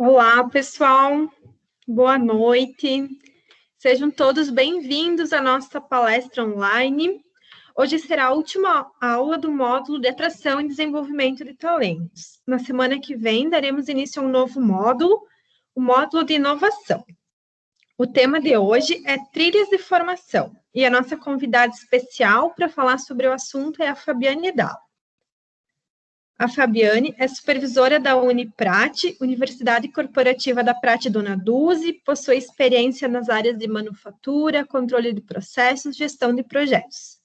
Olá, pessoal. Boa noite. Sejam todos bem-vindos à nossa palestra online. Hoje será a última aula do módulo de atração e desenvolvimento de talentos. Na semana que vem, daremos início a um novo módulo, o módulo de inovação. O tema de hoje é trilhas de formação, e a nossa convidada especial para falar sobre o assunto é a Fabiane Dalo. A Fabiane é supervisora da Uniprate, Universidade Corporativa da Prate Dona Dulce, possui experiência nas áreas de manufatura, controle de processos, gestão de projetos.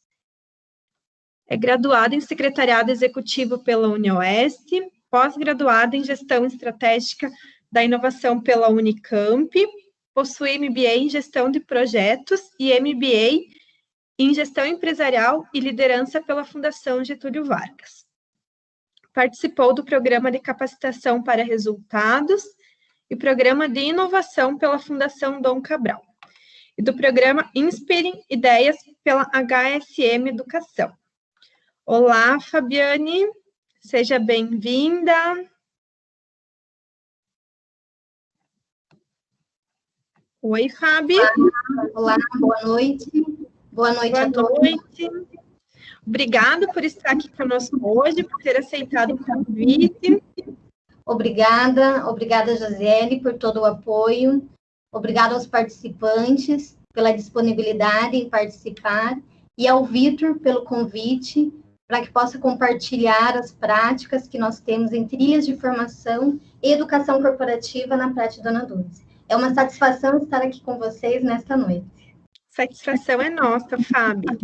É graduada em Secretariado Executivo pela UniOeste, pós-graduada em Gestão Estratégica da Inovação pela Unicamp, possui MBA em Gestão de Projetos e MBA em Gestão Empresarial e Liderança pela Fundação Getúlio Vargas. Participou do Programa de Capacitação para Resultados e Programa de Inovação pela Fundação Dom Cabral, e do Programa Inspirem Ideias pela HSM Educação. Olá, Fabiane, seja bem-vinda. Oi, Fabi. Olá, boa noite. Boa noite a todos. Boa noite. Obrigada por estar aqui conosco hoje, por ter aceitado o convite. Obrigada, Josiele, por todo o apoio. Obrigada aos participantes pela disponibilidade em participar e ao Vitor pelo convite para que possa compartilhar as práticas que nós temos em trilhas de formação e educação corporativa na Prate Dona Dulce. É uma satisfação estar aqui com vocês nesta noite. Satisfação é nossa, Fábio.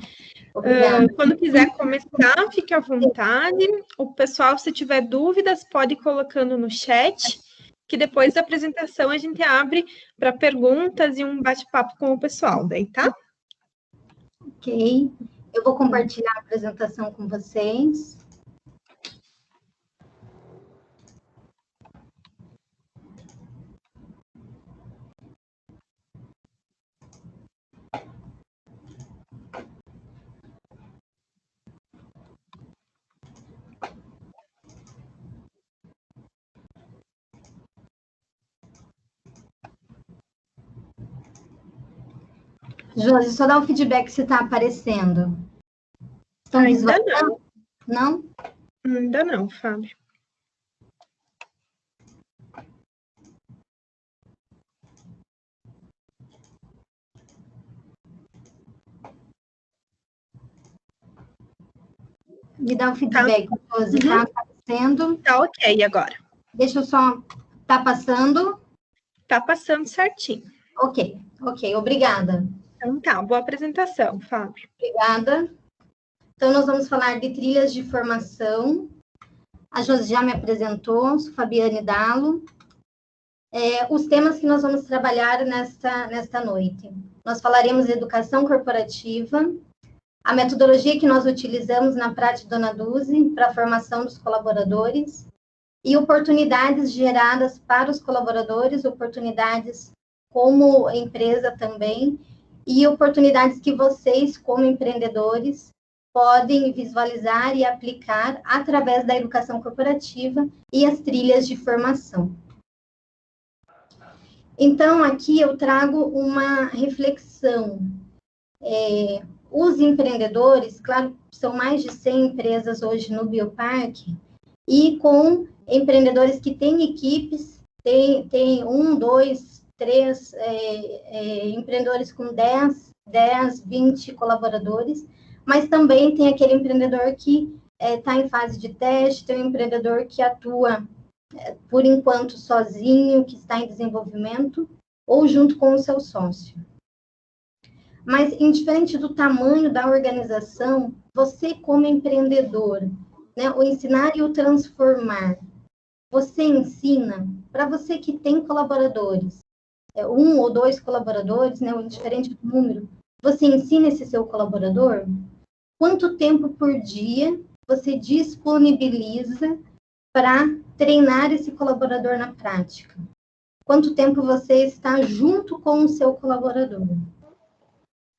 Obrigada. Quando quiser começar, fique à vontade. O pessoal, se tiver dúvidas, pode ir colocando no chat, que depois da apresentação a gente abre para perguntas e um bate-papo com o pessoal, daí, tá? Ok. Eu vou compartilhar a apresentação com vocês. Josi, só dá o feedback se está aparecendo. Estão Ainda não. Não? Ainda não, Fábio. Me dá o feedback, Josi. Está aparecendo? Tá ok agora. Deixa eu só... Está passando? Tá passando certinho. Ok, obrigada. Então tá, boa apresentação, Fábio. Obrigada. Então, nós vamos falar de trilhas de formação. A Josi já me apresentou, sou Fabiane Dalo. Os temas que nós vamos trabalhar nesta noite. Nós falaremos de educação corporativa, a metodologia que nós utilizamos na Prate Dona Dulce para a formação dos colaboradores e oportunidades geradas para os colaboradores, oportunidades como empresa também, e oportunidades que vocês, como empreendedores, podem visualizar e aplicar através da educação corporativa e as trilhas de formação. Então, aqui eu trago uma reflexão. Os empreendedores, claro, são mais de 100 empresas hoje no Bioparque, e com empreendedores que têm equipes, tem 1, 2, 3 empreendedores com 10, 20 colaboradores, mas também tem aquele empreendedor que está em fase de teste, tem um empreendedor que atua, por enquanto, sozinho, que está em desenvolvimento, ou junto com o seu sócio. Mas, indiferente do tamanho da organização, você, como empreendedor, né, o ensinar e o transformar, você ensina, para você que tem colaboradores, 1 ou 2 colaboradores, né, indiferente do número, você ensina esse seu colaborador? Quanto tempo por dia você disponibiliza para treinar esse colaborador na prática? Quanto tempo você está junto com o seu colaborador?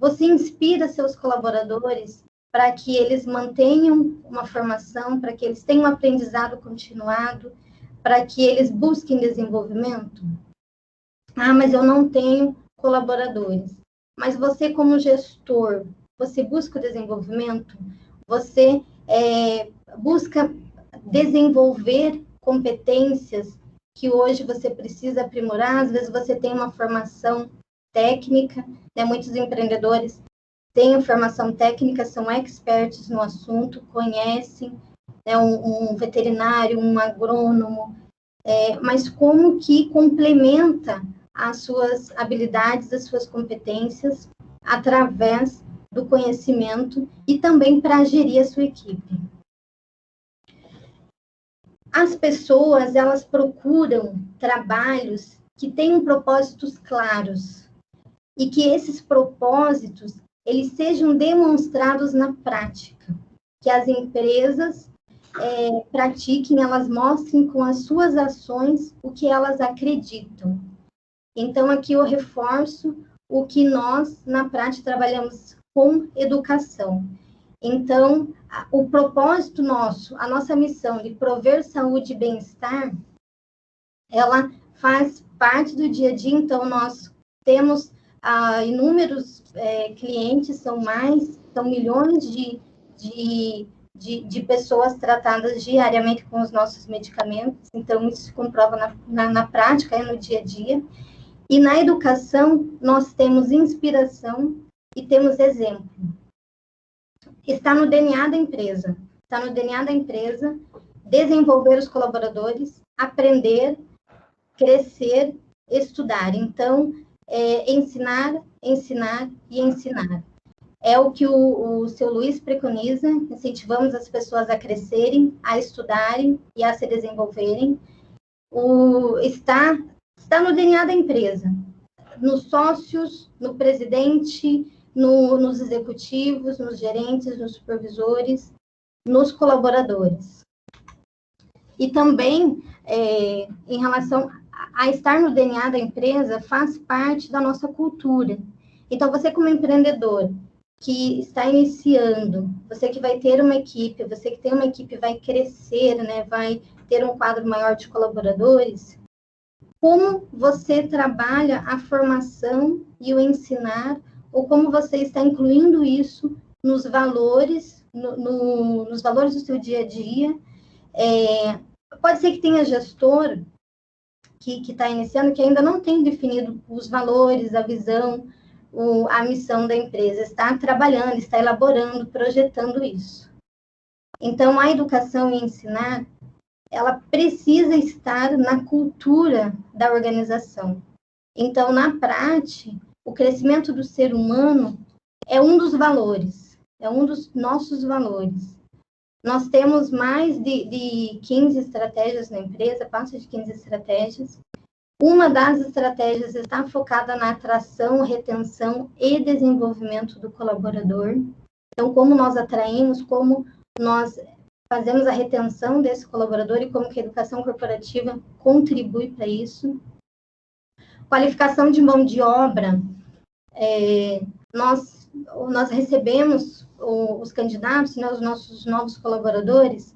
Você inspira seus colaboradores para que eles mantenham uma formação, para que eles tenham um aprendizado continuado, para que eles busquem desenvolvimento? Ah, mas eu não tenho colaboradores. Mas você, como gestor, você busca o desenvolvimento? Você busca desenvolver competências que hoje você precisa aprimorar? Às vezes você tem uma formação técnica, né? Muitos empreendedores têm formação técnica, são experts no assunto, conhecem, né? Um veterinário, um agrônomo, mas como que complementa as suas habilidades, as suas competências através do conhecimento e também para gerir a sua equipe. As pessoas, elas procuram trabalhos que tenham propósitos claros e que esses propósitos, eles sejam demonstrados na prática, que as empresas pratiquem, elas mostrem com as suas ações o que elas acreditam. Então, aqui eu reforço o que nós, na prática, trabalhamos com educação. Então, o propósito nosso, a nossa missão de prover saúde e bem-estar, ela faz parte do dia a dia. Então, nós temos inúmeros clientes, são milhões de pessoas tratadas diariamente com os nossos medicamentos. Então, isso se comprova na prática, no dia a dia. E na educação, nós temos inspiração e temos exemplo. Está no DNA da empresa. Está no DNA da empresa desenvolver os colaboradores, aprender, crescer, estudar. Então, ensinar, ensinar e ensinar. É o que o seu Luiz preconiza, incentivamos as pessoas a crescerem, a estudarem e a se desenvolverem. Está no DNA da empresa, nos sócios, no presidente, nos executivos, nos gerentes, nos supervisores, nos colaboradores. E também, em relação a estar no DNA da empresa, faz parte da nossa cultura. Então, você como empreendedor que está iniciando, você que vai ter uma equipe, você que tem uma equipe vai crescer, né, vai ter um quadro maior de colaboradores, como você trabalha a formação e o ensinar, ou como você está incluindo isso nos valores, nos valores do seu dia a dia. Pode ser que tenha gestor que está iniciando, que ainda não tem definido os valores, a visão, a missão da empresa, está trabalhando, está elaborando, projetando isso. Então, a educação e ensinar, ela precisa estar na cultura da organização. Então, na prática, o crescimento do ser humano é um dos valores, é um dos nossos valores. Nós temos mais de 15 estratégias na empresa, passa de 15 estratégias. Uma das estratégias está focada na atração, retenção e desenvolvimento do colaborador. Então, como nós atraímos, como nós fazemos a retenção desse colaborador e como que a educação corporativa contribui para isso. Qualificação de mão de obra. Nós recebemos os candidatos, né, os nossos novos colaboradores,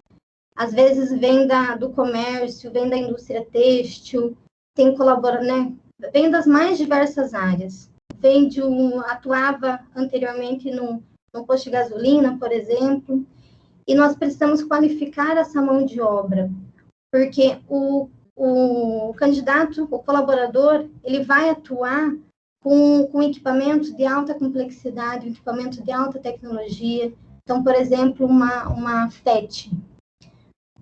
às vezes vem do comércio, vem da indústria têxtil, vem das mais diversas áreas. Atuava anteriormente no posto de gasolina, por exemplo, e nós precisamos qualificar essa mão de obra, porque o candidato, o colaborador, ele vai atuar com equipamentos de alta complexidade, equipamento de alta tecnologia. Então, por exemplo, uma FET.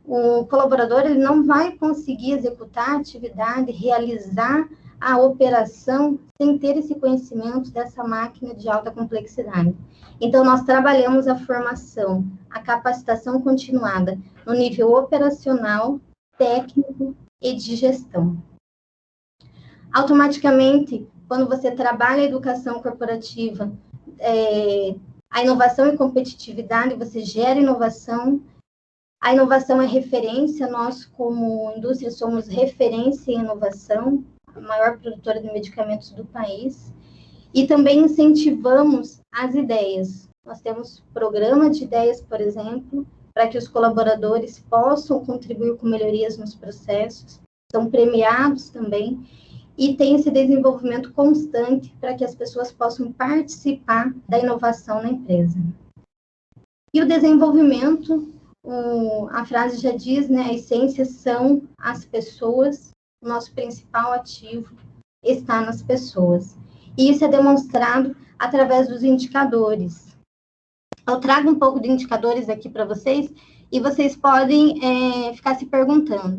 O colaborador ele não vai conseguir executar a atividade, realizar a operação sem ter esse conhecimento dessa máquina de alta complexidade. Então, nós trabalhamos a formação, a capacitação continuada no nível operacional, técnico e de gestão. Automaticamente, quando você trabalha a educação corporativa, a inovação e competitividade, você gera inovação. A inovação é referência, nós como indústria somos referência em inovação, a maior produtora de medicamentos do país. E também incentivamos as ideias. Nós temos programa de ideias, por exemplo, para que os colaboradores possam contribuir com melhorias nos processos, são premiados também, e tem esse desenvolvimento constante para que as pessoas possam participar da inovação na empresa. E o desenvolvimento, a frase já diz, né, a essência são as pessoas, o nosso principal ativo está nas pessoas. E isso é demonstrado através dos indicadores. Eu trago um pouco de indicadores aqui para vocês, e vocês podem ficar se perguntando,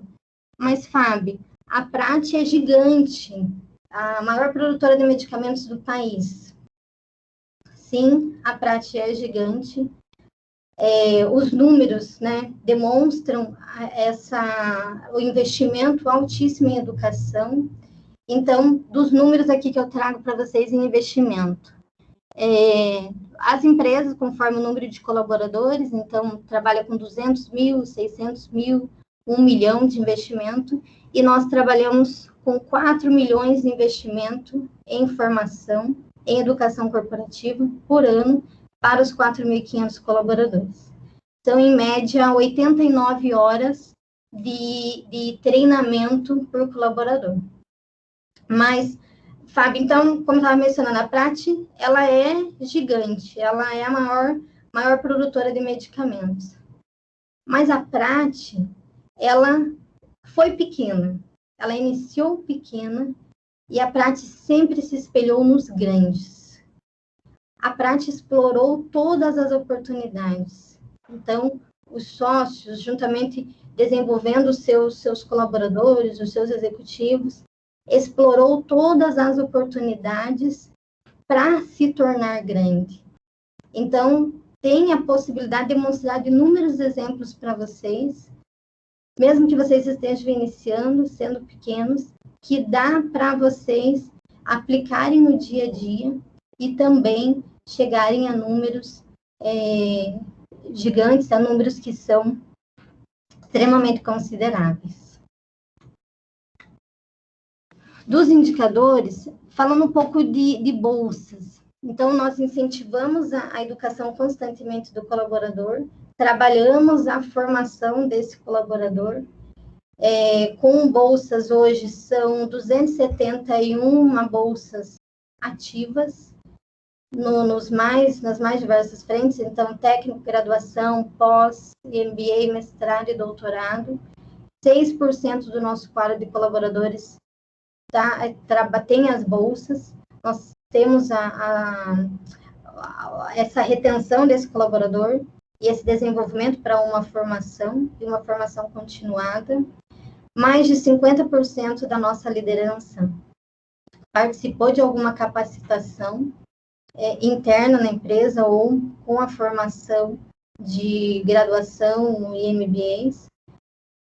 mas, Fábio, a Prati é gigante, a maior produtora de medicamentos do país. Sim, a Prati é gigante. Os números, né, demonstram o investimento altíssimo em educação. Então, dos números aqui que eu trago para vocês em investimento. As empresas, conforme o número de colaboradores, então, trabalha com 200 mil, 600 mil, 1 milhão de investimento, e nós trabalhamos com 4 milhões de investimento em formação, em educação corporativa, por ano, para os 4.500 colaboradores. São, em média, 89 horas de treinamento por colaborador. Mas, Fábio, então, como eu estava mencionando, a Prati, ela é gigante, ela é a maior produtora de medicamentos. Mas a Prati, ela foi pequena, ela iniciou pequena, e a Prati sempre se espelhou nos grandes. A Prati explorou todas as oportunidades. Então, os sócios, juntamente desenvolvendo os seus colaboradores, os seus executivos, explorou todas as oportunidades para se tornar grande. Então, tem a possibilidade de mostrar inúmeros exemplos para vocês, mesmo que vocês estejam iniciando, sendo pequenos, que dá para vocês aplicarem no dia a dia e também chegarem a números gigantes, a números que são extremamente consideráveis. Dos indicadores, falando um pouco de bolsas. Então, nós incentivamos a educação constantemente do colaborador, trabalhamos a formação desse colaborador, com bolsas hoje são 271 bolsas ativas, nas mais diversas frentes, então, técnico, graduação, pós, MBA, mestrado e doutorado. 6% do nosso quadro de colaboradores tem as bolsas. Nós temos essa retenção desse colaborador e esse desenvolvimento para uma formação, e uma formação continuada. Mais de 50% da nossa liderança participou de alguma capacitação interna na empresa ou com a formação de graduação e MBAs.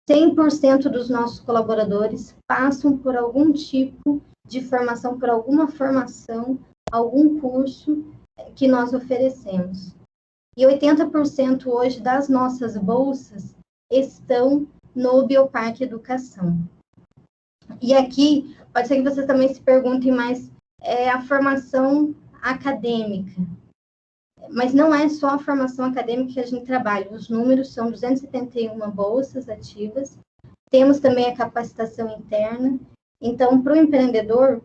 100% dos nossos colaboradores passam por algum tipo de formação, por alguma formação, algum curso que nós oferecemos. E 80% hoje das nossas bolsas estão no Bioparque Educação. E aqui, pode ser que vocês também se perguntem, mas a formação acadêmica. Mas não é só a formação acadêmica que a gente trabalha. Os números são 271 bolsas ativas. Temos também a capacitação interna. Então, para o empreendedor,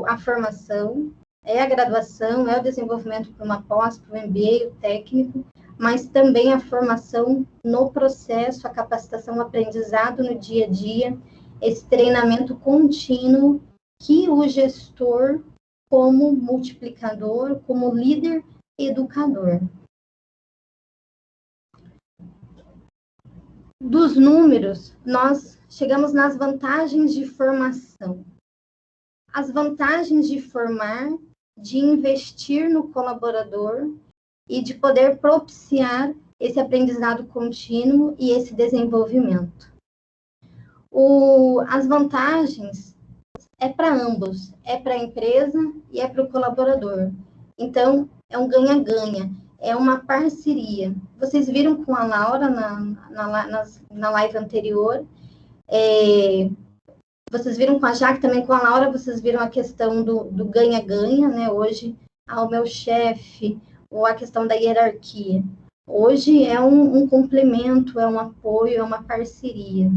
a formação, a graduação, o desenvolvimento para uma pós, para o MBA, o técnico, mas também a formação no processo, a capacitação, o aprendizado no dia a dia, esse treinamento contínuo que o gestor, como multiplicador, como líder educador. Dos números, nós chegamos nas vantagens de formação. As vantagens de formar, de investir no colaborador e de poder propiciar esse aprendizado contínuo e esse desenvolvimento. As vantagens para ambos, para a empresa e para o colaborador. Então, é um ganha-ganha, é uma parceria. Vocês viram com a Laura na live anterior, vocês viram com a Jaque, também com a Laura, vocês viram a questão do ganha-ganha, né? Hoje, ao meu chefe, ou a questão da hierarquia. Hoje é um complemento, é um apoio, é uma parceria.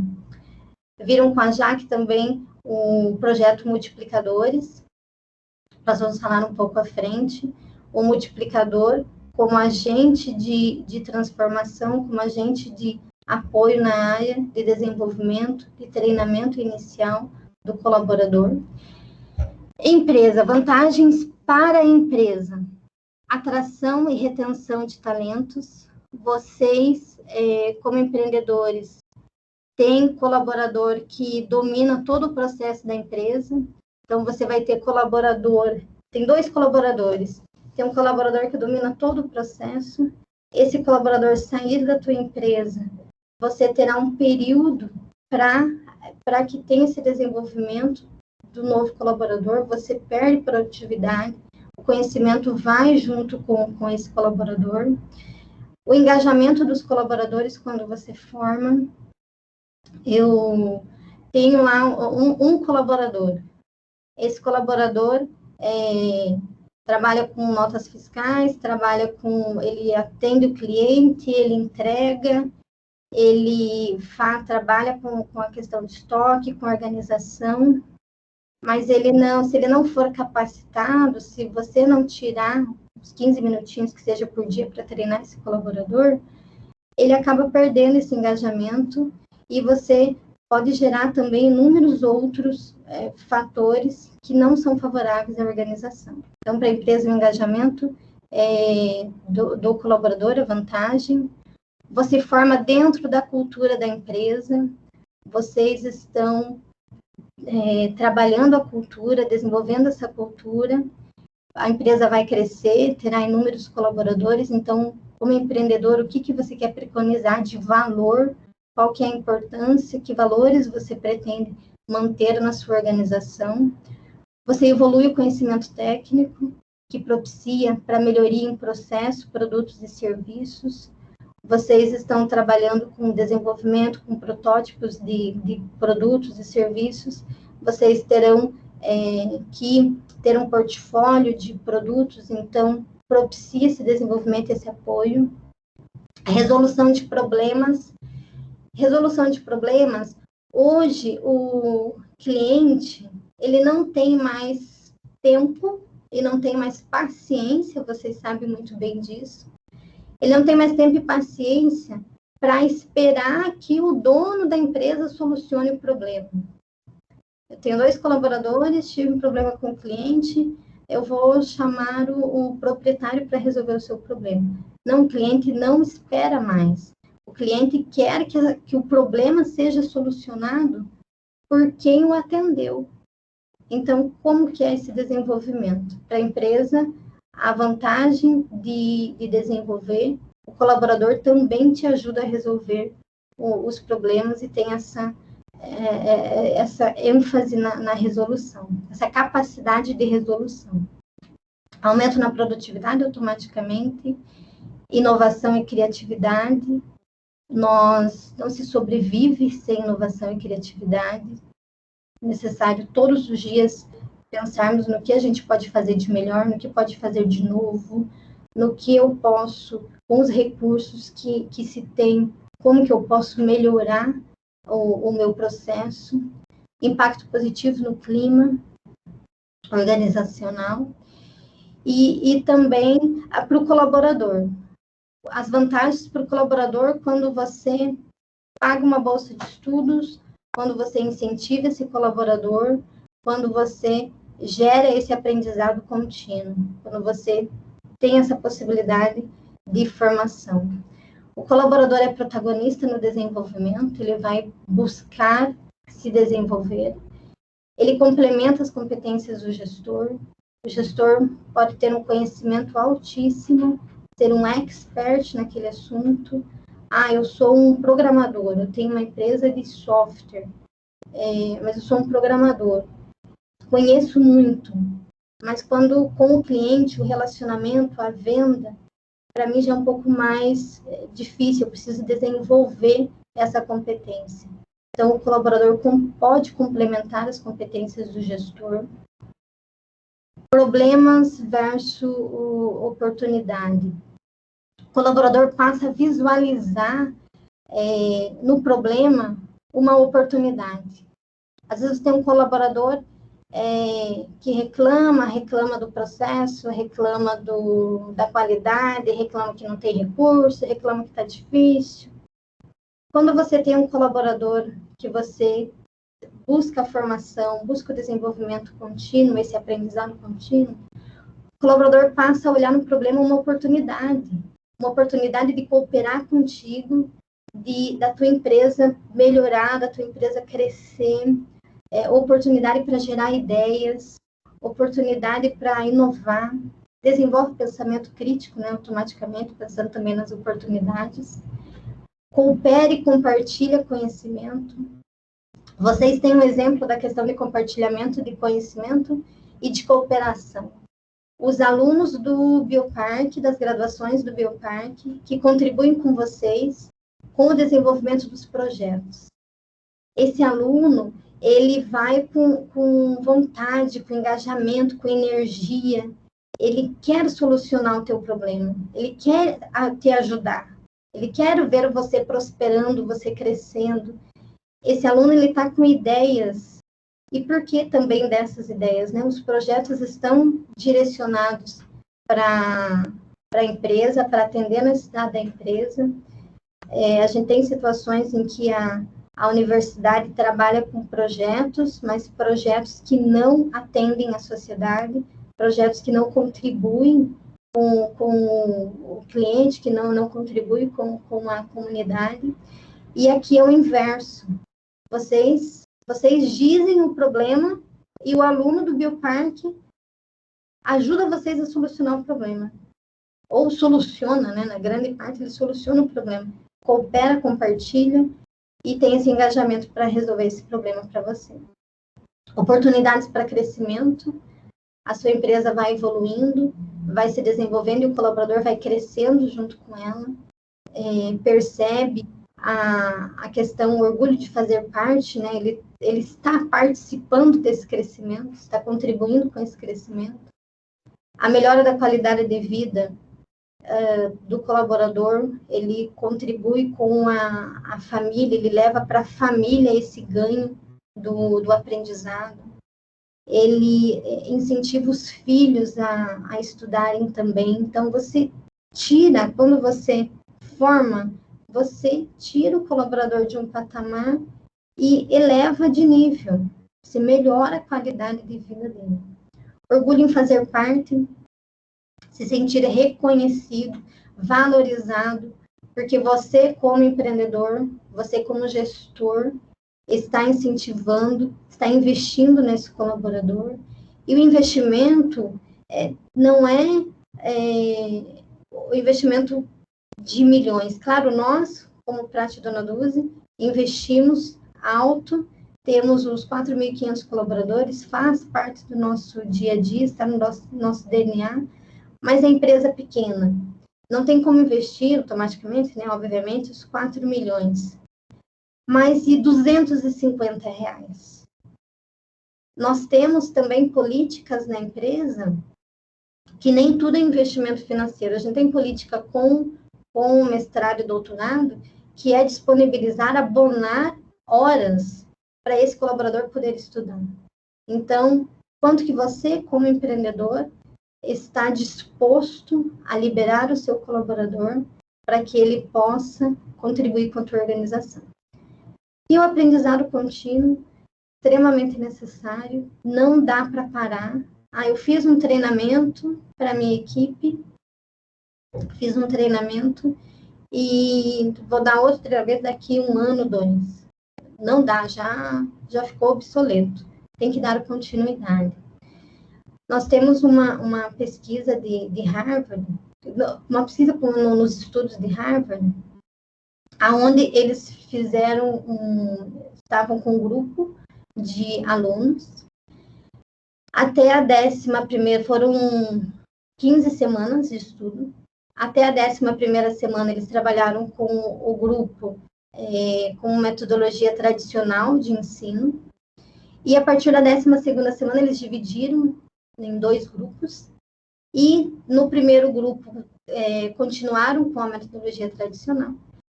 Viram com a Jaque também o projeto Multiplicadores. Nós vamos falar um pouco à frente. O multiplicador como agente de transformação, como agente de apoio na área de desenvolvimento, de treinamento inicial do colaborador. Empresa, vantagens para a empresa. Atração e retenção de talentos. Vocês, como empreendedores, têm colaborador que domina todo o processo da empresa. Então, você vai ter colaborador, tem 2 colaboradores. Tem um colaborador que domina todo o processo. Esse colaborador sair da tua empresa, você terá um período para que tenha esse desenvolvimento do novo colaborador, você perde produtividade, o conhecimento vai junto com esse colaborador. O engajamento dos colaboradores quando você forma. Eu tenho lá um colaborador. Esse colaborador trabalha com notas fiscais, ele atende o cliente, ele entrega, ele trabalha com a questão de estoque, com organização, mas se ele não for capacitado, se você não tirar os 15 minutinhos que seja por dia para treinar esse colaborador, ele acaba perdendo esse engajamento e você pode gerar também inúmeros outros fatores que não são favoráveis à organização. Então, para a empresa, o engajamento do colaborador, a vantagem. Você forma dentro da cultura da empresa, vocês estão trabalhando a cultura, desenvolvendo essa cultura, a empresa vai crescer, terá inúmeros colaboradores, então, como empreendedor, o que você quer preconizar de valor, qual que é a importância, que valores você pretende manter na sua organização. Você evolui o conhecimento técnico, que propicia para melhoria em processo, produtos e serviços. Vocês estão trabalhando com desenvolvimento, com protótipos de produtos e serviços. Vocês terão que ter um portfólio de produtos, então propicia esse desenvolvimento, esse apoio. A resolução de problemas. Resolução de problemas, hoje o cliente, ele não tem mais tempo e não tem mais paciência, vocês sabem muito bem disso. Ele não tem mais tempo e paciência para esperar que o dono da empresa solucione o problema. Eu tenho 2 colaboradores, tive um problema com o cliente, eu vou chamar o proprietário para resolver o seu problema. Não, o cliente não espera mais. O cliente quer que o problema seja solucionado por quem o atendeu. Então, como que é esse desenvolvimento? Para a empresa, a vantagem de desenvolver, o colaborador também te ajuda a resolver os problemas e tem essa ênfase na resolução, essa capacidade de resolução. Aumento na produtividade automaticamente, inovação e criatividade. Nós não se sobrevive sem inovação e criatividade. É necessário todos os dias pensarmos no que a gente pode fazer de melhor, no que pode fazer de novo, no que eu posso, com os recursos que se tem, como que eu posso melhorar o meu processo. Impacto positivo no clima organizacional e também para o colaborador. As vantagens para o colaborador quando você paga uma bolsa de estudos, quando você incentiva esse colaborador, quando você gera esse aprendizado contínuo, quando você tem essa possibilidade de formação. O colaborador é protagonista no desenvolvimento, ele vai buscar se desenvolver, ele complementa as competências do gestor, o gestor pode ter um conhecimento altíssimo, ser um expert naquele assunto. Eu sou um programador, eu tenho uma empresa de software, mas eu sou um programador. Conheço muito, mas quando com o cliente, o relacionamento, a venda, para mim já é um pouco mais difícil, eu preciso desenvolver essa competência. Então, o colaborador pode complementar as competências do gestor. Problemas versus oportunidade. colaborador passa a visualizar no problema uma oportunidade. Às vezes tem um colaborador que reclama do processo, reclama da qualidade, reclama que não tem recurso, reclama que está difícil. Quando você tem um colaborador que você busca a formação, busca o desenvolvimento contínuo, esse aprendizado contínuo, o colaborador passa a olhar no problema uma oportunidade de cooperar contigo, da tua empresa melhorar, da tua empresa crescer, oportunidade para gerar ideias, oportunidade para inovar, desenvolve pensamento crítico, né, automaticamente, pensando também nas oportunidades. Coopere e compartilha conhecimento. Vocês têm um exemplo da questão de compartilhamento de conhecimento e de cooperação. Os alunos do Bioparque, das graduações do Bioparque, que contribuem com vocês com o desenvolvimento dos projetos. Esse aluno, ele vai com vontade, com engajamento, com energia. Ele quer solucionar o teu problema. Ele quer te ajudar. Ele quer ver você prosperando, você crescendo. Esse aluno, ele está com ideias. E por que também dessas ideias, né? Os projetos estão direcionados para a empresa, para atender a necessidade da empresa. A gente tem situações em que a universidade trabalha com projetos, mas projetos que não atendem a sociedade, projetos que não contribuem com o cliente, que não contribuem com a comunidade. E aqui é o inverso. Vocês dizem o problema e o aluno do Bioparque ajuda vocês a solucionar o problema. Ou soluciona, né? Na grande parte, ele soluciona o problema. Coopera, compartilha e tem esse engajamento para resolver esse problema para você. Oportunidades para crescimento. A sua empresa vai evoluindo, vai se desenvolvendo e o colaborador vai crescendo junto com ela. Percebe a questão, o orgulho de fazer parte, né? Ele está participando desse crescimento, está contribuindo com esse crescimento. A melhora da qualidade de vida do colaborador, ele contribui com a família, ele leva para a família esse ganho do aprendizado. Ele incentiva os filhos a estudarem também. Então, quando você forma, você tira o colaborador de um patamar e eleva de nível. Você melhora a qualidade de vida dele. Orgulho em fazer parte, se sentir reconhecido, valorizado, porque você, como empreendedor, você, como gestor, está incentivando, está investindo nesse colaborador. E o investimento não é o investimento de milhões. Claro, nós, como Prate Dona Dulce, investimos alto, temos os 4.500 colaboradores, faz parte do nosso dia a dia, está no nosso DNA, mas a empresa pequena. Não tem como investir automaticamente, né? Obviamente, os 4 milhões. Mas e R$250? Nós temos também políticas na empresa que nem tudo é investimento financeiro. A gente tem política com mestrado e doutorado que é disponibilizar, abonar horas para esse colaborador poder estudar. Então, quanto que você, como empreendedor, está disposto a liberar o seu colaborador para que ele possa contribuir com a tua organização? E o aprendizado contínuo, extremamente necessário, não dá para parar. Eu fiz um treinamento para a minha equipe, e vou dar outro treinamento daqui 1 ano, 2. Não dá, já ficou obsoleto. Tem que dar continuidade. Nós temos uma pesquisa de Harvard, uma pesquisa nos estudos de Harvard, aonde eles estavam com um grupo de alunos, até a 11ª, foram 15 semanas de estudo, até a 11ª semana eles trabalharam com o grupo com metodologia tradicional de ensino, e a partir da 12ª semana eles dividiram em 2 grupos, e no primeiro grupo continuaram com a metodologia tradicional.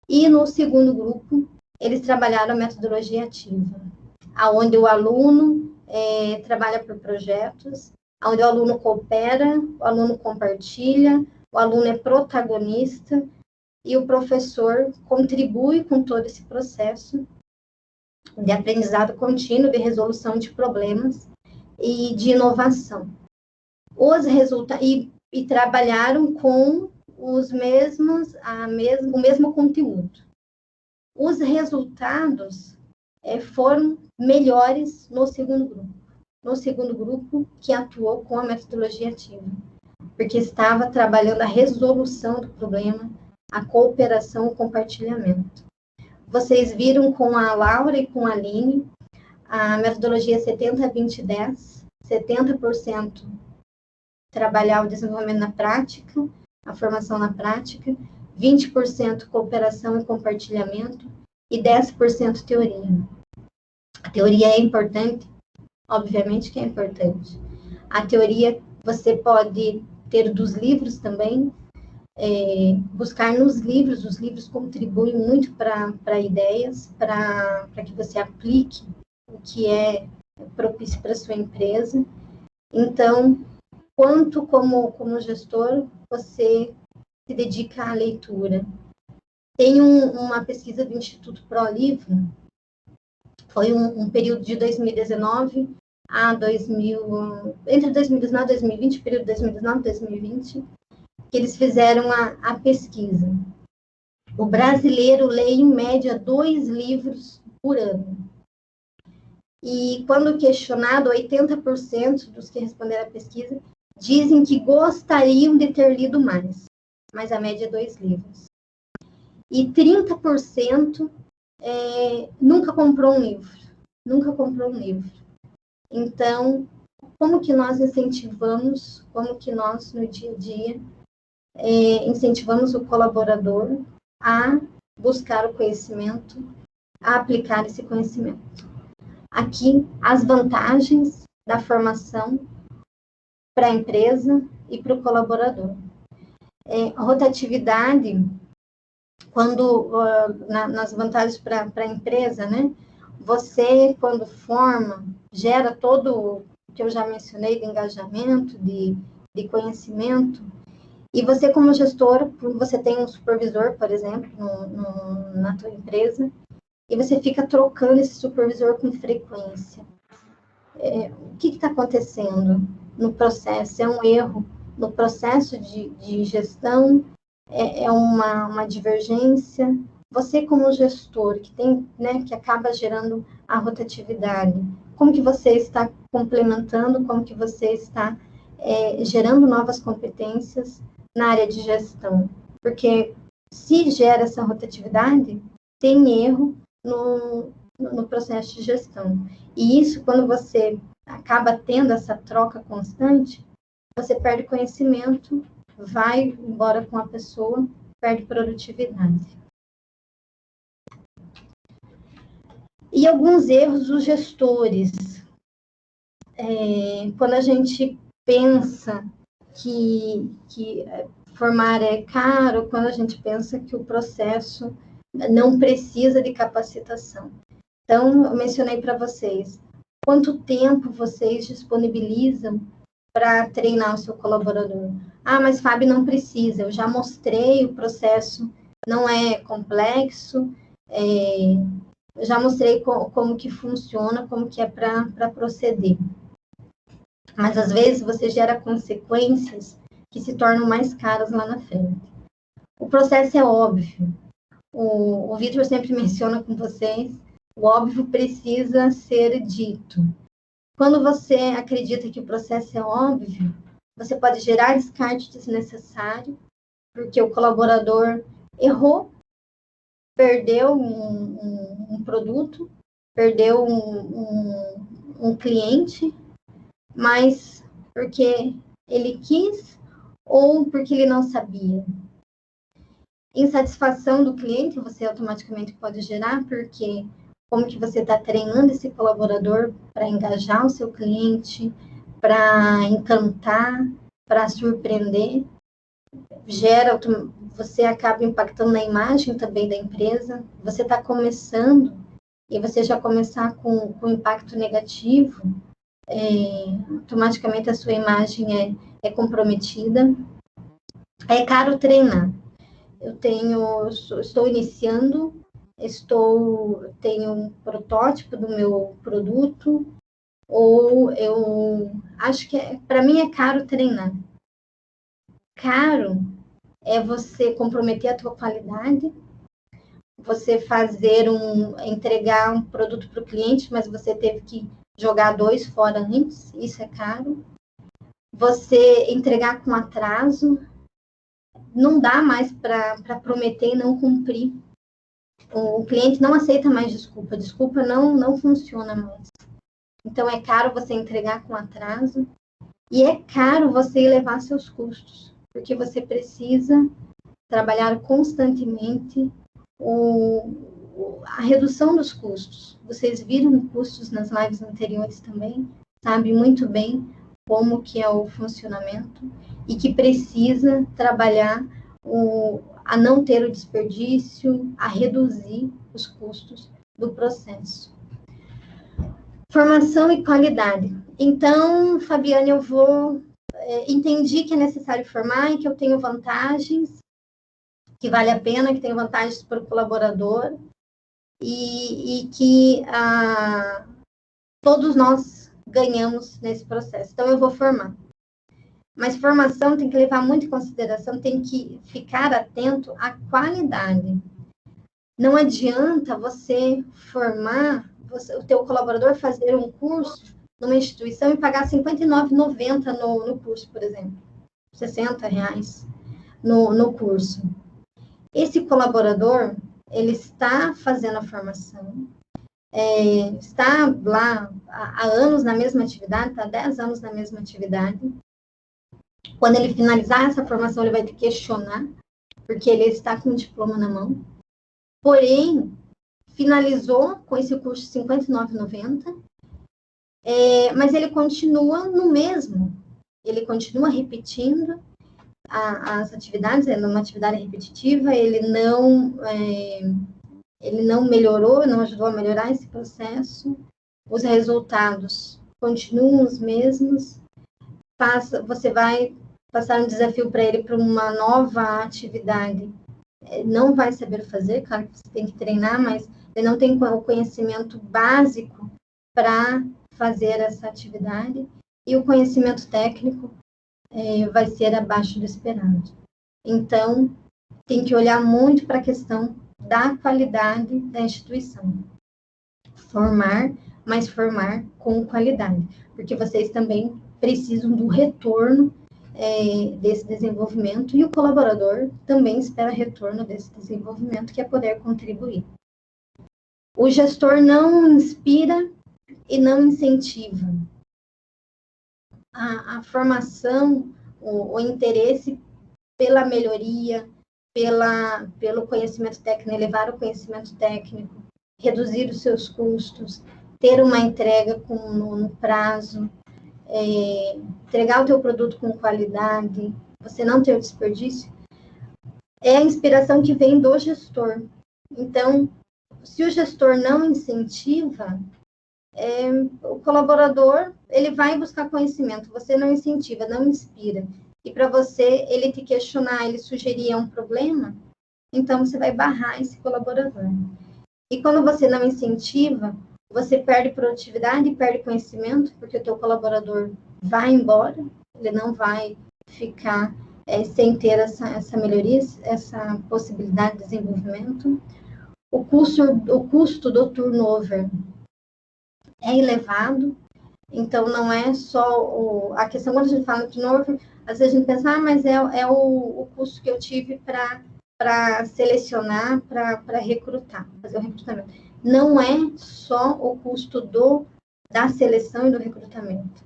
E no segundo grupo, eles trabalharam a metodologia ativa, onde o aluno trabalha por projetos, onde o aluno coopera, o aluno compartilha, o aluno é protagonista e o professor contribui com todo esse processo de aprendizado contínuo, de resolução de problemas e de inovação. E trabalharam com o mesmo conteúdo. Os resultados foram melhores no segundo grupo que atuou com a metodologia ativa, porque estava trabalhando a resolução do problema, a cooperação, o compartilhamento. Vocês viram com a Laura e com a Aline a metodologia 70-20-10, 70% trabalhar o desenvolvimento na prática, a formação na prática, 20% cooperação e compartilhamento e 10% teoria. A teoria é importante? Obviamente que é importante. A teoria você pode ter dos livros também, buscar nos livros, os livros contribuem muito para ideias, para que você aplique o que é propício para a sua empresa. Então, quanto como gestor, você se dedica à leitura. Tem uma pesquisa do Instituto ProLivro, foi um período de 2019 a entre 2019 e 2020, período de 2019 e 2020, que eles fizeram a pesquisa. O brasileiro lê, em média, 2 livros por ano. E, quando questionado, 80% dos que responderam à pesquisa dizem que gostariam de ter lido mais, mas a média é 2 livros. E 30% nunca comprou um livro. Então, como que nós incentivamos, como que nós, no dia a dia, incentivamos o colaborador a buscar o conhecimento, a aplicar esse conhecimento? Aqui, as vantagens da formação para a empresa e para o colaborador. Rotatividade, nas vantagens para a empresa, né? Você, quando forma, gera todo o que eu já mencionei de engajamento, de conhecimento. E você, como gestor, você tem um supervisor, por exemplo, na tua empresa, e você fica trocando esse supervisor com frequência. O que está acontecendo no processo? É um erro no processo de gestão? É uma divergência? Você, como gestor, que tem, né, que acaba gerando a rotatividade, como que você está complementando, como que você está gerando novas competências na área de gestão? Porque se gera essa rotatividade, tem erro no processo de gestão. E isso, quando você acaba tendo essa troca constante, você perde conhecimento, vai embora com a pessoa, perde produtividade. E alguns erros dos gestores. Quando a gente pensa que formar é caro, quando a gente pensa que o processo não precisa de capacitação. Então, eu mencionei para vocês, quanto tempo vocês disponibilizam para treinar o seu colaborador? Ah, mas Fábio, não precisa, eu já mostrei o processo, não é complexo, eu já mostrei como que funciona, como que é para proceder. Mas, às vezes, você gera consequências que se tornam mais caras lá na frente. O processo é óbvio. O Vitor sempre menciona com vocês, o óbvio precisa ser dito. Quando você acredita que o processo é óbvio, você pode gerar descarte desnecessário, porque o colaborador errou, perdeu um produto, perdeu um cliente, mas porque ele quis ou porque ele não sabia. Insatisfação do cliente você automaticamente pode gerar, porque como que você está treinando esse colaborador para engajar o seu cliente, para encantar, para surpreender. você acaba impactando na imagem também da empresa. Você está começando e você já começar com impacto negativo, automaticamente a sua imagem é comprometida. É caro treinar. Estou iniciando, tenho um protótipo do meu produto, ou eu acho que para mim é caro treinar. Caro é você comprometer a tua qualidade, você entregar um produto para o cliente, mas você teve que jogar 2 fora antes, isso é caro. Você entregar com atraso, não dá mais para prometer e não cumprir. O cliente não aceita mais desculpa não funciona mais. Então, é caro você entregar com atraso e é caro você elevar seus custos, porque você precisa trabalhar constantemente a redução dos custos. Vocês viram custos nas lives anteriores também, sabe muito bem como que é o funcionamento e que precisa trabalhar a não ter o desperdício, a reduzir os custos do processo. Formação e qualidade. Então, Fabiane, entendi que é necessário formar e que eu tenho vantagens, que vale a pena, que tenho vantagens para o colaborador e que todos nós ganhamos nesse processo. Então, eu vou formar. Mas formação tem que levar muito em consideração, tem que ficar atento à qualidade. Não adianta você formar, o teu colaborador fazer um curso numa instituição e pagar R$ 59,90 no curso, por exemplo. R$ 60 no curso. Esse colaborador, ele está fazendo a formação, está lá há anos na mesma atividade, está há 10 anos na mesma atividade. Quando ele finalizar essa formação, ele vai te questionar, porque ele está com o diploma na mão. Porém, finalizou com esse curso de R$ 59,90, mas ele continua no mesmo. Ele continua repetindo as atividades, é uma atividade repetitiva, ele não melhorou, não ajudou a melhorar esse processo, os resultados continuam os mesmos, você vai passar um desafio para ele para uma nova atividade, não vai saber fazer, claro que você tem que treinar, mas ele não tem o conhecimento básico para fazer essa atividade, e o conhecimento técnico vai ser abaixo do esperado. Então, tem que olhar muito para a questão da qualidade da instituição. Formar, mas formar com qualidade, porque vocês também precisam do retorno desse desenvolvimento, e o colaborador também espera retorno desse desenvolvimento, que é poder contribuir. O gestor não inspira e não incentiva. A formação, o interesse pela melhoria, pelo conhecimento técnico, elevar o conhecimento técnico, reduzir os seus custos, ter uma entrega no prazo, entregar o teu produto com qualidade, você não ter o desperdício, é a inspiração que vem do gestor. Então, se o gestor não incentiva, o colaborador, ele vai buscar conhecimento, você não incentiva, não inspira. E para você, ele te questionar, ele sugerir um problema, então você vai barrar esse colaborador. E quando você não incentiva, você perde produtividade, perde conhecimento, porque o teu colaborador vai embora, ele não vai ficar sem ter essa melhoria, essa possibilidade de desenvolvimento. O custo do turnover é elevado, então não é só a questão, quando a gente fala de turnover, às vezes a gente pensa, mas é o custo que eu tive para selecionar, para recrutar, fazer o recrutamento. Não é só o custo da seleção e do recrutamento,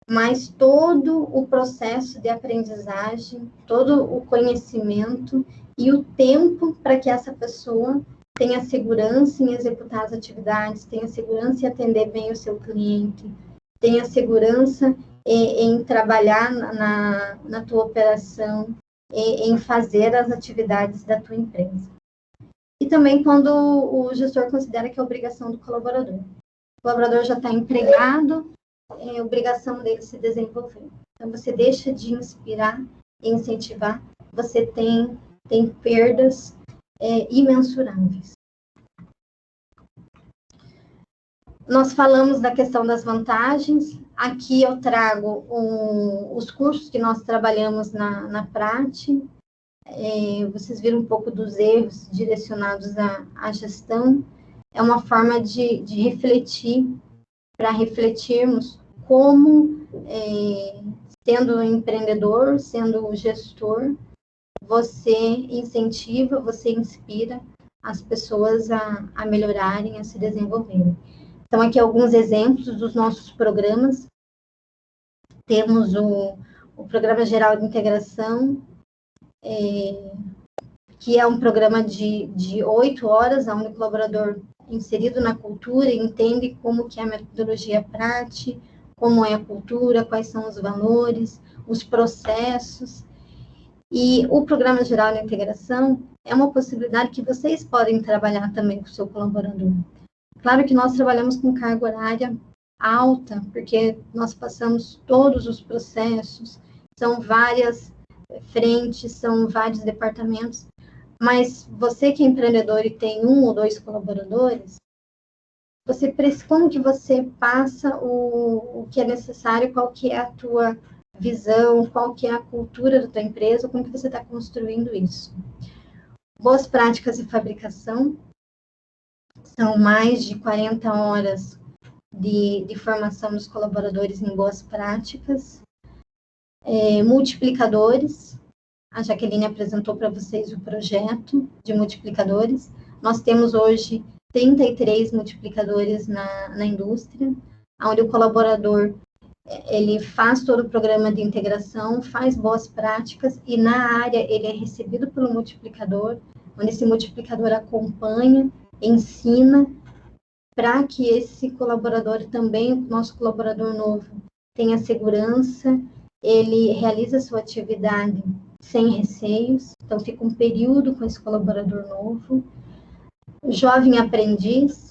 mas todo o processo de aprendizagem, todo o conhecimento e o tempo para que essa pessoa tenha segurança em executar as atividades, tenha segurança em atender bem o seu cliente, tenha segurança em trabalhar na tua operação, em fazer as atividades da tua empresa. E também quando o gestor considera que é obrigação do colaborador. O colaborador já está empregado, é obrigação dele se desenvolver. Então, você deixa de inspirar e incentivar, você tem perdas imensuráveis. Nós falamos da questão das vantagens. Aqui eu trago os cursos que nós trabalhamos na Prati. Vocês viram um pouco dos erros direcionados à gestão. É uma forma de refletir, para refletirmos como, sendo empreendedor, sendo gestor, você incentiva, você inspira as pessoas a melhorarem, a se desenvolverem. Então, aqui alguns exemplos dos nossos programas. Temos o Programa Geral de Integração, que é um programa de 8 horas, onde o colaborador inserido na cultura entende como que é a metodologia Prati, como é a cultura, quais são os valores, os processos. E o Programa Geral de Integração é uma possibilidade que vocês podem trabalhar também com o seu colaborador. Claro que nós trabalhamos com carga horária alta, porque nós passamos todos os processos, são várias frentes, são vários departamentos, mas você que é empreendedor e tem 1 ou 2 colaboradores, como que você passa o que é necessário, qual que é a tua visão, qual que é a cultura da tua empresa, como que você está construindo isso. Boas práticas de fabricação, são mais de 40 horas de formação dos colaboradores em boas práticas. Multiplicadores, a Jaqueline apresentou para vocês o projeto de multiplicadores. Nós temos hoje 33 multiplicadores na indústria, onde o colaborador ele faz todo o programa de integração, faz boas práticas e na área ele é recebido pelo multiplicador, onde esse multiplicador acompanha, ensina, para que esse colaborador também, o nosso colaborador novo, tenha segurança, ele realiza a sua atividade sem receios, então fica um período com esse colaborador novo. Jovem aprendiz,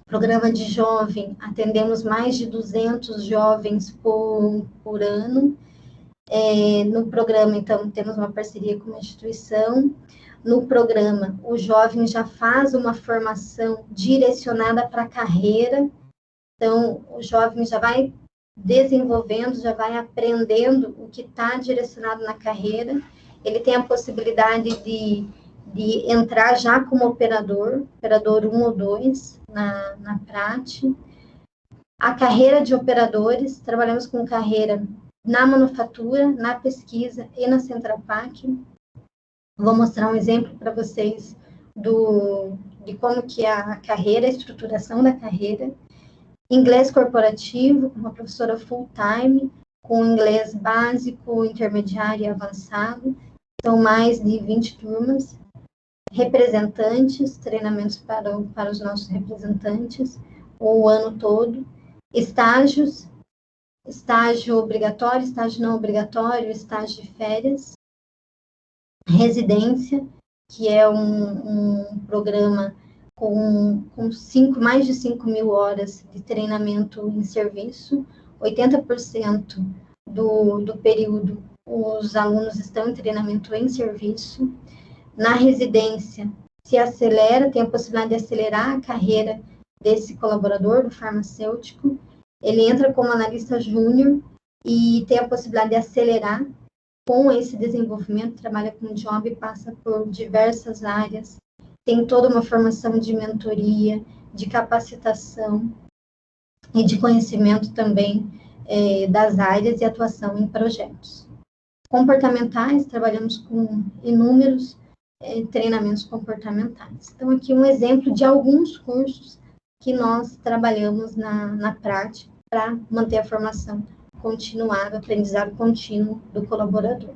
programa de jovem, atendemos mais de 200 jovens por ano. No programa, então, temos uma parceria com uma instituição. No programa, o jovem já faz uma formação direcionada para a carreira. Então, o jovem já vai desenvolvendo, já vai aprendendo o que está direcionado na carreira. Ele tem a possibilidade de entrar já como operador 1 ou 2 na Prati. A carreira de operadores, trabalhamos com carreira na manufatura, na pesquisa e na Central Pack. Vou mostrar um exemplo para vocês de como que é a carreira, a estruturação da carreira. Inglês corporativo, com uma professora full-time, com inglês básico, intermediário e avançado. São mais de 20 turmas. Representantes, treinamentos para os nossos representantes, o ano todo. Estágios, estágio obrigatório, estágio não obrigatório, estágio de férias. Residência, que é um programa com mais de 5.000 horas de treinamento em serviço. 80% do período os alunos estão em treinamento em serviço. Na residência, se acelera, tem a possibilidade de acelerar a carreira desse colaborador, do farmacêutico. Ele entra como analista júnior e tem a possibilidade de acelerar com esse desenvolvimento, trabalha com job, passa por diversas áreas, tem toda uma formação de mentoria, de capacitação e de conhecimento também das áreas e atuação em projetos. Comportamentais, trabalhamos com inúmeros treinamentos comportamentais. Então, aqui um exemplo de alguns cursos que nós trabalhamos na prática para manter a formação continuada, aprendizado contínuo do colaborador.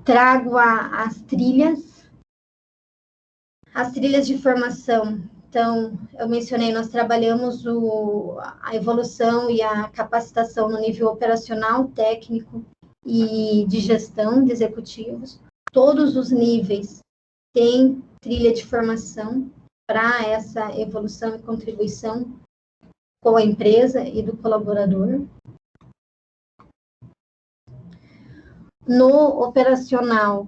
Trago as trilhas de formação. Então, eu mencionei, nós trabalhamos a evolução e a capacitação no nível operacional, técnico e de gestão de executivos. Todos os níveis têm trilha de formação para essa evolução e contribuição com a empresa e do colaborador. No operacional,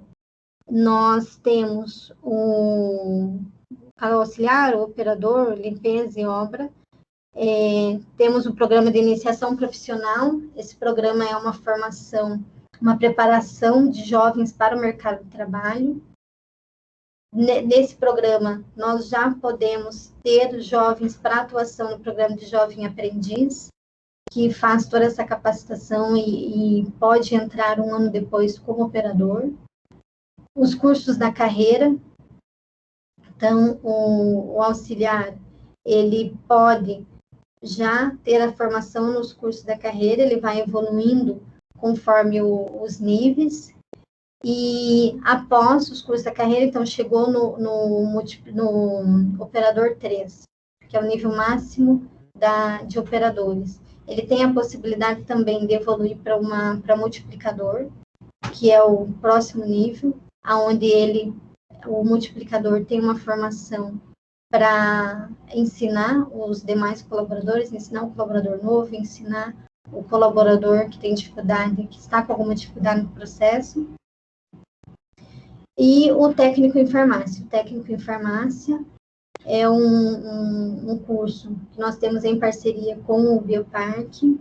nós temos o auxiliar, o operador, limpeza e obra. Temos o programa de iniciação profissional. Esse programa é uma formação, uma preparação de jovens para o mercado de trabalho. Nesse programa, nós já podemos ter jovens para atuação no programa de jovem aprendiz, que faz toda essa capacitação e pode entrar um ano depois como operador. Os cursos da carreira. Então, o auxiliar, ele pode já ter a formação nos cursos da carreira, ele vai evoluindo conforme os níveis. E após os cursos da carreira, então, chegou no operador 3, que é o nível máximo de operadores. Ele tem a possibilidade também de evoluir para multiplicador, que é o próximo nível, onde o multiplicador tem uma formação para ensinar os demais colaboradores, ensinar o colaborador novo, ensinar o colaborador que tem dificuldade, que está com alguma dificuldade no processo. E o técnico em farmácia. O técnico em farmácia é um curso que nós temos em parceria com o Bioparque.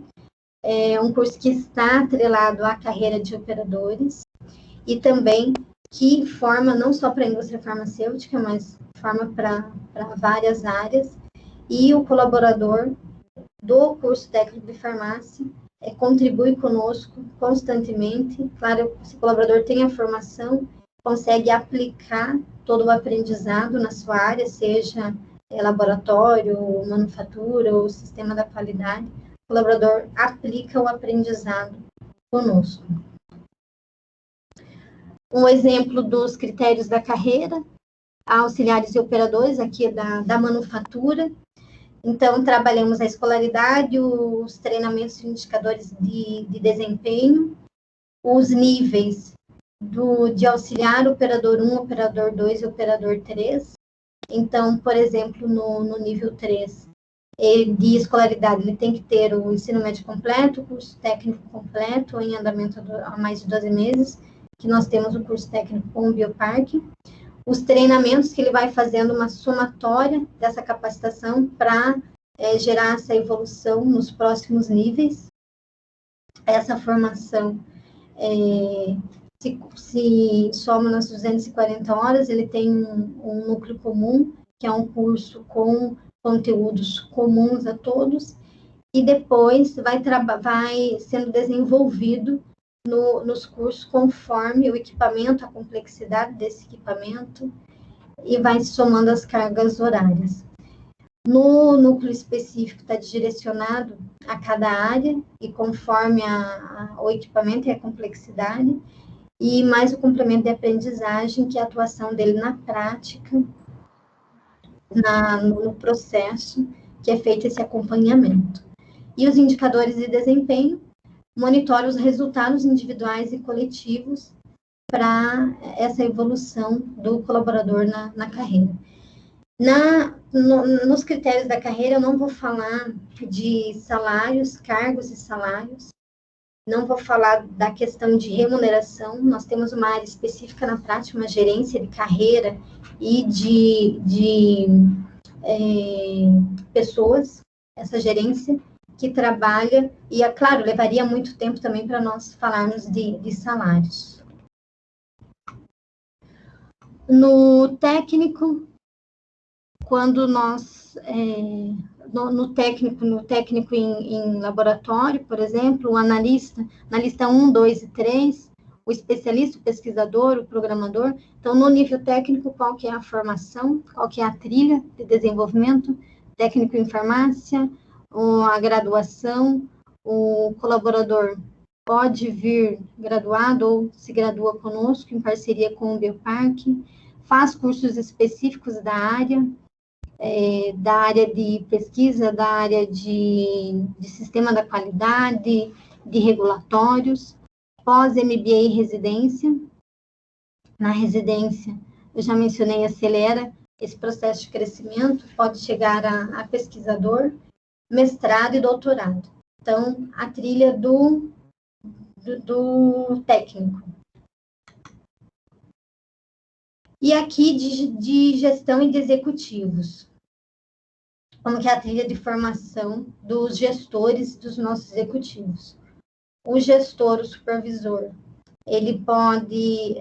É um curso que está atrelado à carreira de operadores e também que forma não só para a indústria farmacêutica, mas forma para várias áreas. E o colaborador do curso técnico de farmácia contribui conosco constantemente. Claro, se o colaborador tem a formação, consegue aplicar todo o aprendizado na sua área, seja laboratório, manufatura ou sistema da qualidade. O colaborador aplica o aprendizado conosco. Um exemplo dos critérios da carreira, auxiliares e operadores, aqui da manufatura. Então, trabalhamos a escolaridade, os treinamentos e indicadores de desempenho, os níveis de auxiliar, operador 1, operador 2 e operador 3. Então, por exemplo, no nível 3, de escolaridade, ele tem que ter o ensino médio completo, o curso técnico completo, em andamento há mais de 12 meses, que nós temos o curso técnico com o Bioparque. Os treinamentos que ele vai fazendo uma somatória dessa capacitação para gerar essa evolução nos próximos níveis. Essa formação, se soma nas 240 horas, ele tem um núcleo comum, que é um curso com conteúdos comuns a todos, e depois vai sendo desenvolvido nos cursos conforme o equipamento, a complexidade desse equipamento, e vai somando as cargas horárias. No núcleo específico está direcionado a cada área, e conforme o equipamento e a complexidade, e mais o complemento de aprendizagem, que é a atuação dele na prática, no processo, que é feito esse acompanhamento. E os indicadores de desempenho monitora os resultados individuais e coletivos para essa evolução do colaborador na carreira. Nos critérios da carreira, eu não vou falar de salários, cargos e salários, não vou falar da questão de remuneração. Nós temos uma área específica na prática, uma gerência de carreira e de pessoas, essa gerência que trabalha, e, é claro, levaria muito tempo também para nós falarmos de salários. No técnico, quando nós, no técnico em laboratório, por exemplo, o analista 1, 2 e 3, o especialista, o pesquisador, o programador. Então, no nível técnico, qual que é a formação, qual que é a trilha de desenvolvimento? Técnico em farmácia, a graduação, o colaborador pode vir graduado ou se gradua conosco em parceria com o Bioparque, faz cursos específicos da área de pesquisa, da área de sistema da qualidade, de regulatórios, pós-MBA e residência. Na residência, eu já mencionei, acelera esse processo de crescimento, pode chegar a pesquisador, mestrado e doutorado. Então, a trilha do técnico. E aqui de gestão e de executivos. Como que é a trilha de formação dos gestores dos nossos executivos. O gestor, o supervisor, ele pode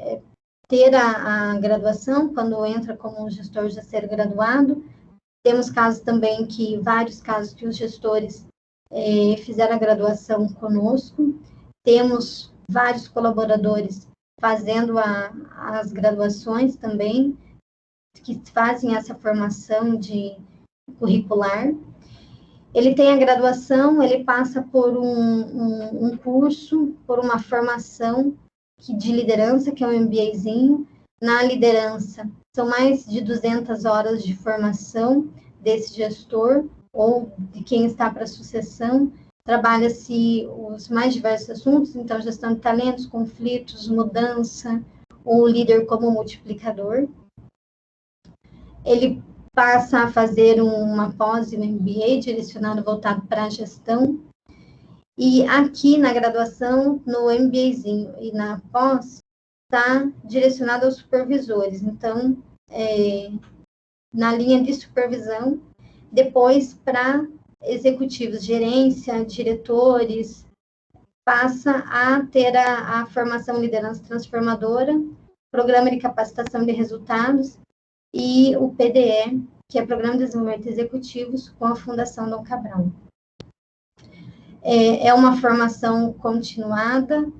ter a graduação, quando entra como gestor já ser graduado. Temos casos também vários casos que os gestores fizeram a graduação conosco. Temos vários colaboradores fazendo as graduações também, que fazem essa formação de curricular. Ele tem a graduação, ele passa por um curso, por uma formação de liderança, que é um MBAzinho. Na liderança, são mais de 200 horas de formação desse gestor ou de quem está para a sucessão. Trabalha-se os mais diversos assuntos, então gestão de talentos, conflitos, mudança, o líder como multiplicador. Ele passa a fazer uma pós e um MBA direcionado, voltado para a gestão. E aqui na graduação, no MBAzinho e na pós, está direcionado aos supervisores. Então, na linha de supervisão, depois para executivos, gerência, diretores, passa a ter a formação liderança transformadora, programa de capacitação de resultados e o PDE, que é Programa de Desenvolvimento de Executivos, com a Fundação Dom Cabral. É uma formação continuada,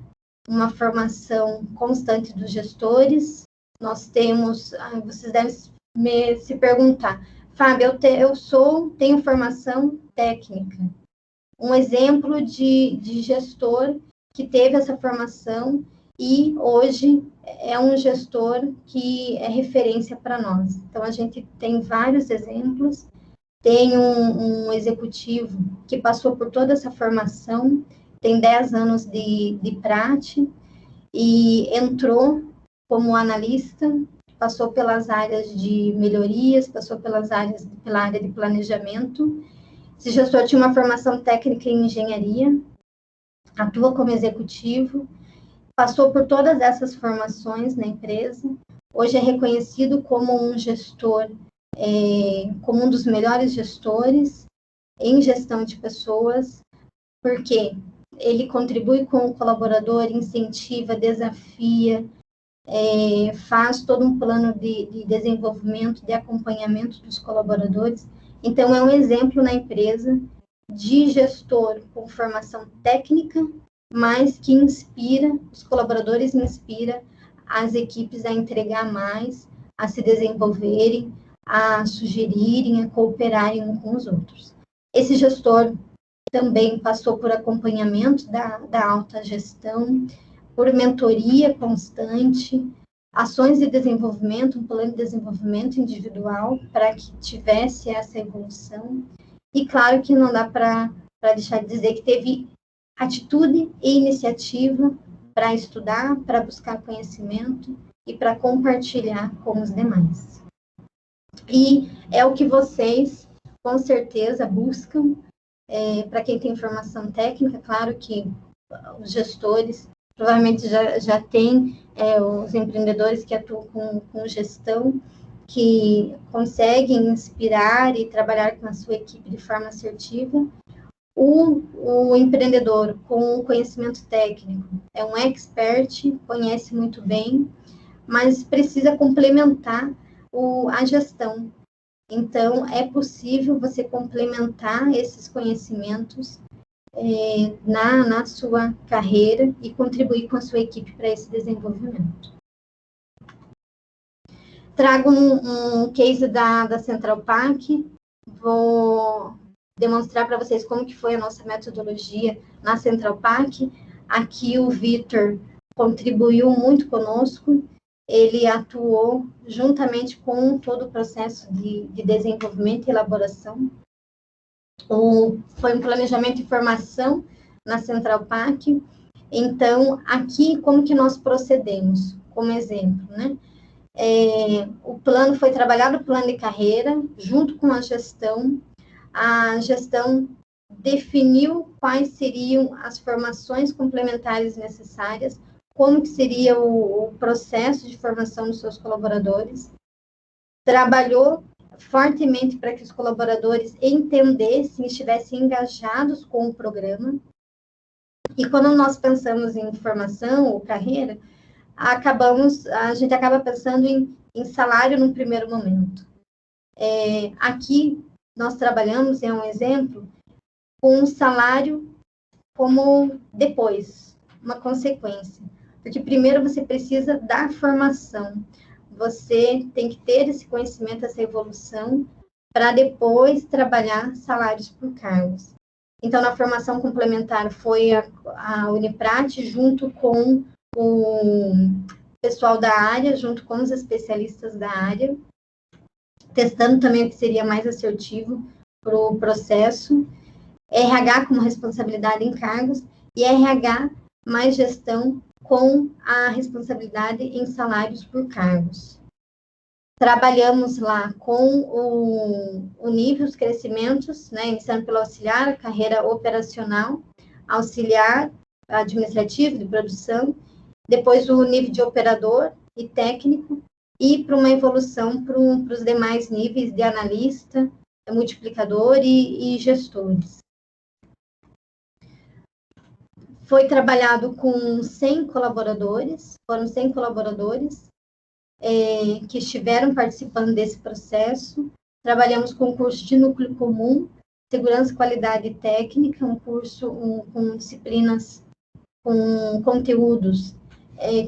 uma formação constante dos gestores. Nós temos, vocês devem se perguntar, Fábio, tenho formação técnica. Um exemplo de gestor que teve essa formação e hoje é um gestor que é referência para nós. Então, a gente tem vários exemplos. Tem um executivo que passou por toda essa formação, tem 10 anos de prática e entrou como analista, passou pelas áreas de melhorias, passou pela área de planejamento. Esse gestor tinha uma formação técnica em engenharia, atua como executivo, passou por todas essas formações na empresa, hoje é reconhecido como um gestor, como um dos melhores gestores em gestão de pessoas, porque ele contribui com o colaborador, incentiva, desafia, faz todo um plano de desenvolvimento, de acompanhamento dos colaboradores. Então, é um exemplo na empresa de gestor com formação técnica, mas que inspira, os colaboradores inspira as equipes a entregar mais, a se desenvolverem, a sugerirem, a cooperarem uns com os outros. Esse gestor também passou por acompanhamento da alta gestão, por mentoria constante, ações de desenvolvimento, um plano de desenvolvimento individual para que tivesse essa evolução. E claro que não dá para deixar de dizer que teve atitude e iniciativa para estudar, para buscar conhecimento e para compartilhar com os demais. E é o que vocês, com certeza, buscam. Para quem tem formação técnica, claro que os gestores provavelmente já tem os empreendedores que atuam com gestão, que conseguem inspirar e trabalhar com a sua equipe de forma assertiva. O empreendedor com conhecimento técnico é um expert, conhece muito bem, mas precisa complementar a gestão. Então, é possível você complementar esses conhecimentos na sua carreira e contribuir com a sua equipe para esse desenvolvimento. Trago um case da Central Park, vou demonstrar para vocês como que foi a nossa metodologia na Central Park. Aqui o Vitor contribuiu muito conosco, ele atuou juntamente com todo o processo de desenvolvimento e elaboração. Foi um planejamento e formação na Central Park. Então, aqui, como que nós procedemos? Como exemplo, né? O plano foi trabalhado, o plano de carreira, junto com a gestão definiu quais seriam as formações complementares necessárias, como que seria o processo de formação dos seus colaboradores, trabalhou fortemente para que os colaboradores entendessem e estivessem engajados com o programa. E quando nós pensamos em formação ou carreira, a gente acaba pensando em salário no primeiro momento. Aqui, nós trabalhamos, é um exemplo, com um salário como depois, uma consequência. Porque primeiro você precisa da formação, você tem que ter esse conhecimento, essa evolução, para depois trabalhar salários por cargos. Então, na formação complementar foi a Uniprat, junto com o pessoal da área, junto com os especialistas da área, testando também o que seria mais assertivo para o processo, RH como responsabilidade em cargos e RH mais gestão com a responsabilidade em salários por cargos. Trabalhamos lá com o nível, os crescimentos, né, iniciando pelo auxiliar, carreira operacional, auxiliar administrativo de produção, depois o nível de operador e técnico, e para uma evolução para os demais níveis de analista, multiplicador e gestores. Foi trabalhado com 100 colaboradores, foram 100 colaboradores que estiveram participando desse processo. Trabalhamos com curso de núcleo comum, segurança, qualidade e técnica, um curso com disciplinas, com conteúdos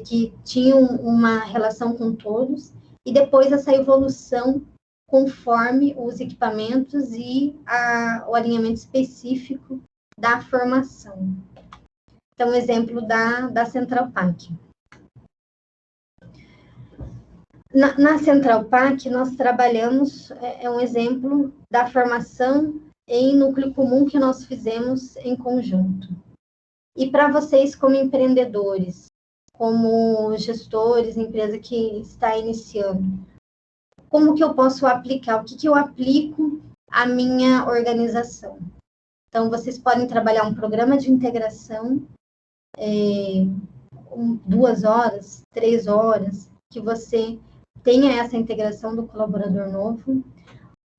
que tinham uma relação com todos, e depois essa evolução conforme os equipamentos e o alinhamento específico da formação. Então, exemplo da Central Pack. Na Central Pack, nós trabalhamos, um exemplo da formação em núcleo comum que nós fizemos em conjunto. E para vocês, como empreendedores, como gestores, empresa que está iniciando, como que eu posso aplicar? O que eu aplico à minha organização? Então, vocês podem trabalhar um programa de integração, 2 horas, 3 horas, que você tenha essa integração do colaborador novo.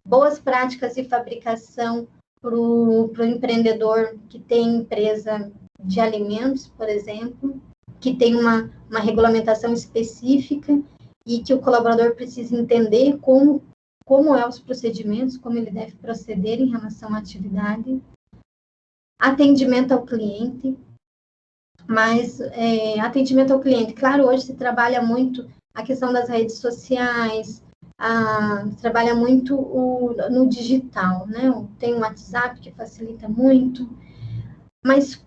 Boas práticas de fabricação para o empreendedor que tem empresa de alimentos, por exemplo, que tem uma regulamentação específica e que o colaborador precisa entender como é os procedimentos, como ele deve proceder em relação à atividade. Atendimento ao cliente, mas atendimento ao cliente, claro, hoje se trabalha muito a questão das redes sociais, trabalha muito no digital, né? Tem o WhatsApp que facilita muito, mas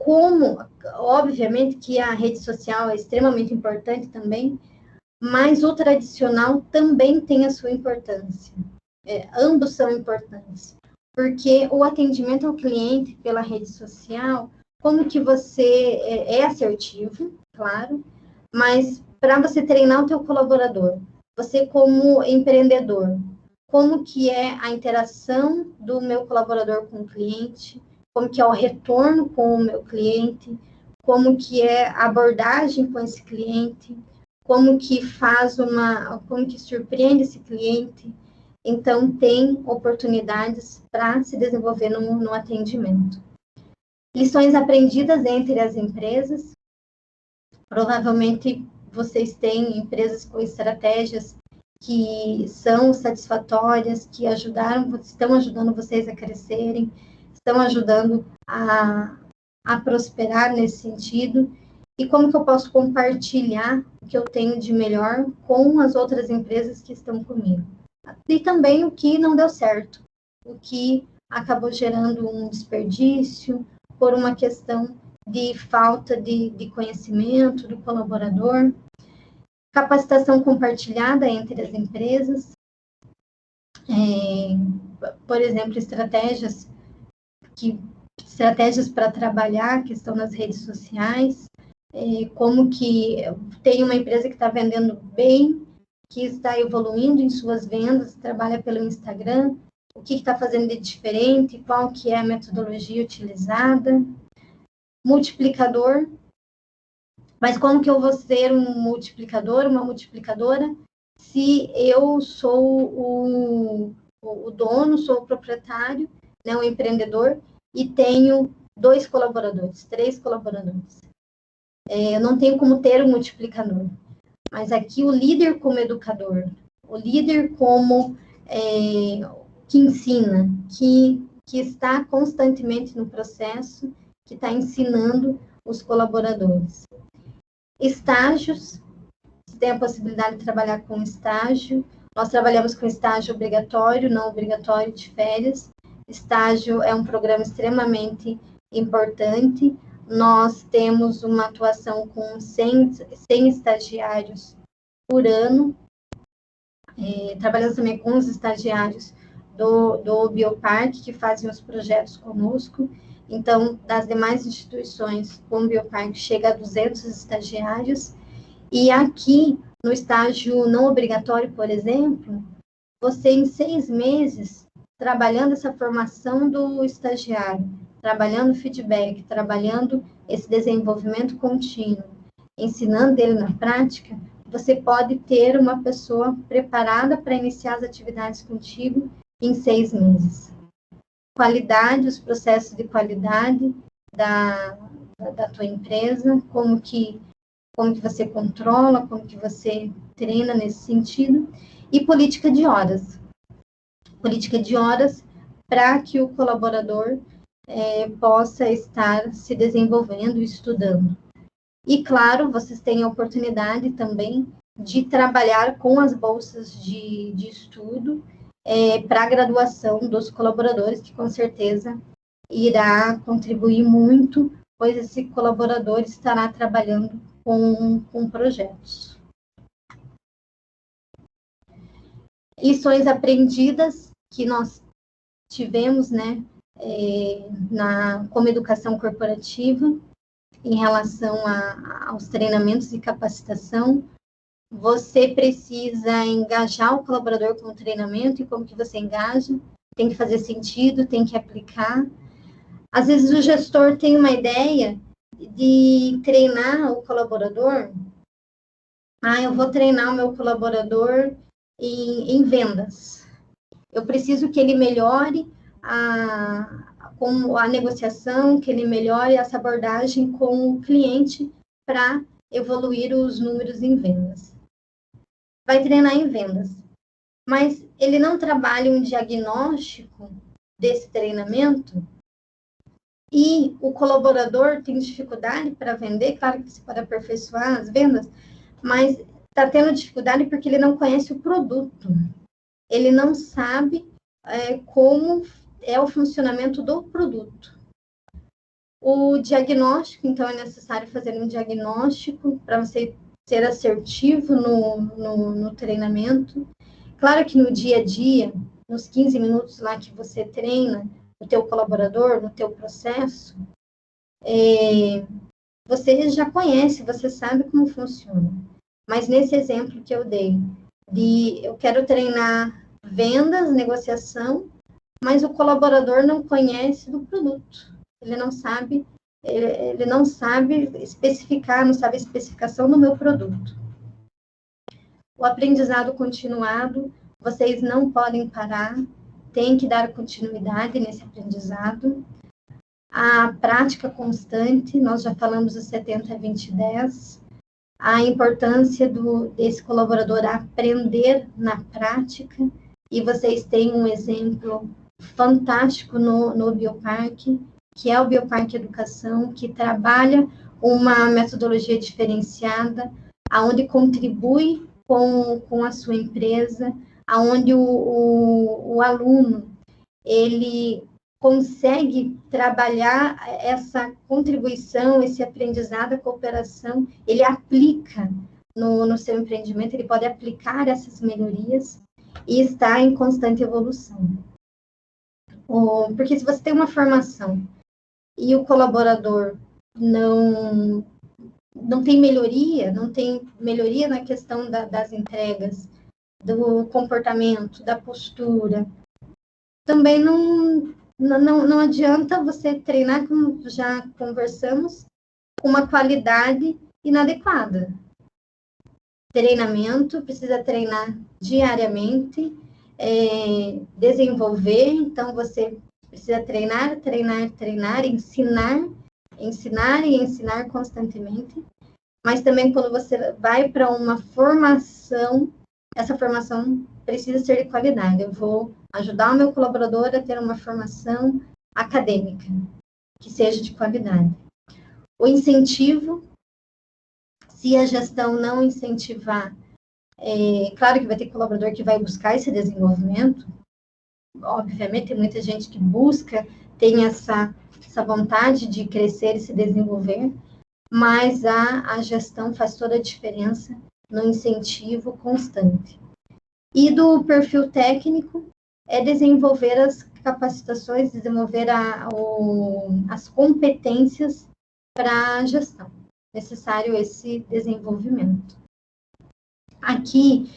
obviamente que a rede social é extremamente importante também, mas o tradicional também tem a sua importância. Ambos são importantes, porque o atendimento ao cliente pela rede social, como que você é assertivo, claro, mas para você treinar o teu colaborador, você como empreendedor, como que é a interação do meu colaborador com o cliente, como que é o retorno com o meu cliente, como que é a abordagem com esse cliente, como que como que surpreende esse cliente. Então, tem oportunidades para se desenvolver no atendimento. Lições aprendidas entre as empresas. Provavelmente, vocês têm empresas com estratégias que são satisfatórias, que estão ajudando vocês a crescerem, estão ajudando a prosperar nesse sentido. E como que eu posso compartilhar o que eu tenho de melhor com as outras empresas que estão comigo. E também o que não deu certo, o que acabou gerando um desperdício por uma questão de falta de conhecimento do colaborador. Capacitação compartilhada entre as empresas. Por exemplo, estratégias para trabalhar a questão das redes sociais, como que tem uma empresa que está vendendo bem, que está evoluindo em suas vendas, trabalha pelo Instagram, o que está fazendo de diferente, qual que é a metodologia utilizada. Multiplicador, mas como que eu vou ser um multiplicador, uma multiplicadora, se eu sou o dono, sou o proprietário, né, o empreendedor, e tenho 2 colaboradores, 3 colaboradores. Eu não tenho como ter um multiplicador. Mas aqui o líder como educador, o líder como que ensina, que está constantemente no processo, que está ensinando os colaboradores. Estágios, você tem a possibilidade de trabalhar com estágio. Nós trabalhamos com estágio obrigatório, não obrigatório de férias. Estágio é um programa extremamente importante. Nós temos uma atuação com 100 estagiários por ano. Trabalhamos também com os estagiários do Bioparque, que fazem os projetos conosco. Então, das demais instituições, com o Bioparque chega a 200 estagiários. E aqui, no estágio não obrigatório, por exemplo, você em 6 meses, trabalhando essa formação do estagiário, trabalhando feedback, trabalhando esse desenvolvimento contínuo, ensinando ele na prática, você pode ter uma pessoa preparada para iniciar as atividades contigo em 6 meses. Qualidade, os processos de qualidade da tua empresa, como que você controla, como que você treina nesse sentido, e política de horas. Política de horas para que o colaborador possa estar se desenvolvendo e estudando. E, claro, vocês têm a oportunidade também de trabalhar com as bolsas de estudo para a graduação dos colaboradores, que com certeza irá contribuir muito, pois esse colaborador estará trabalhando com projetos. Lições aprendidas que nós tivemos, né, como educação corporativa, em relação aos treinamentos e capacitação. Você precisa engajar o colaborador com o treinamento, e como que você engaja? Tem que fazer sentido, tem que aplicar. Às vezes o gestor tem uma ideia de treinar o colaborador. Eu vou treinar o meu colaborador em vendas. Eu preciso que ele melhore com a negociação, que ele melhore essa abordagem com o cliente para evoluir os números em vendas. Vai treinar em vendas, mas ele não trabalha um diagnóstico desse treinamento, e o colaborador tem dificuldade para vender. Claro que você pode aperfeiçoar as vendas, mas está tendo dificuldade porque ele não conhece o produto. Ele não sabe como é o funcionamento do produto. O diagnóstico, então, é necessário fazer um diagnóstico para você ser assertivo no treinamento. Claro que no dia a dia, nos 15 minutos lá que você treina o teu colaborador, no teu processo, você já conhece, você sabe como funciona. Mas nesse exemplo que eu dei, eu quero treinar vendas, negociação, mas o colaborador não conhece do produto. Ele não sabe especificar, não sabe a especificação do meu produto. O aprendizado continuado, vocês não podem parar, tem que dar continuidade nesse aprendizado. A prática constante, nós já falamos do 70, 20, 10. A importância desse colaborador aprender na prática, e vocês têm um exemplo fantástico no Bioparque, que é o Bioparque Educação, que trabalha uma metodologia diferenciada, aonde contribui com a sua empresa, aonde o aluno, ele consegue trabalhar essa contribuição, esse aprendizado, a cooperação, ele aplica no seu empreendimento, ele pode aplicar essas melhorias e está em constante evolução. Porque se você tem uma formação e o colaborador não não tem melhoria na questão das entregas, do comportamento, da postura. Também não adianta você treinar, como já conversamos, com uma qualidade inadequada. Treinamento, precisa treinar diariamente, desenvolver, então você precisa treinar, ensinar constantemente, mas também quando você vai para uma formação, essa formação precisa ser de qualidade. Eu vou ajudar o meu colaborador a ter uma formação acadêmica, que seja de qualidade. O incentivo, se a gestão não incentivar, claro que vai ter colaborador que vai buscar esse desenvolvimento, obviamente tem muita gente que busca, tem essa vontade de crescer e se desenvolver, mas a gestão faz toda a diferença no incentivo constante. E do perfil técnico, desenvolver as capacitações, desenvolver as competências para a gestão. Necessário esse desenvolvimento. Aqui,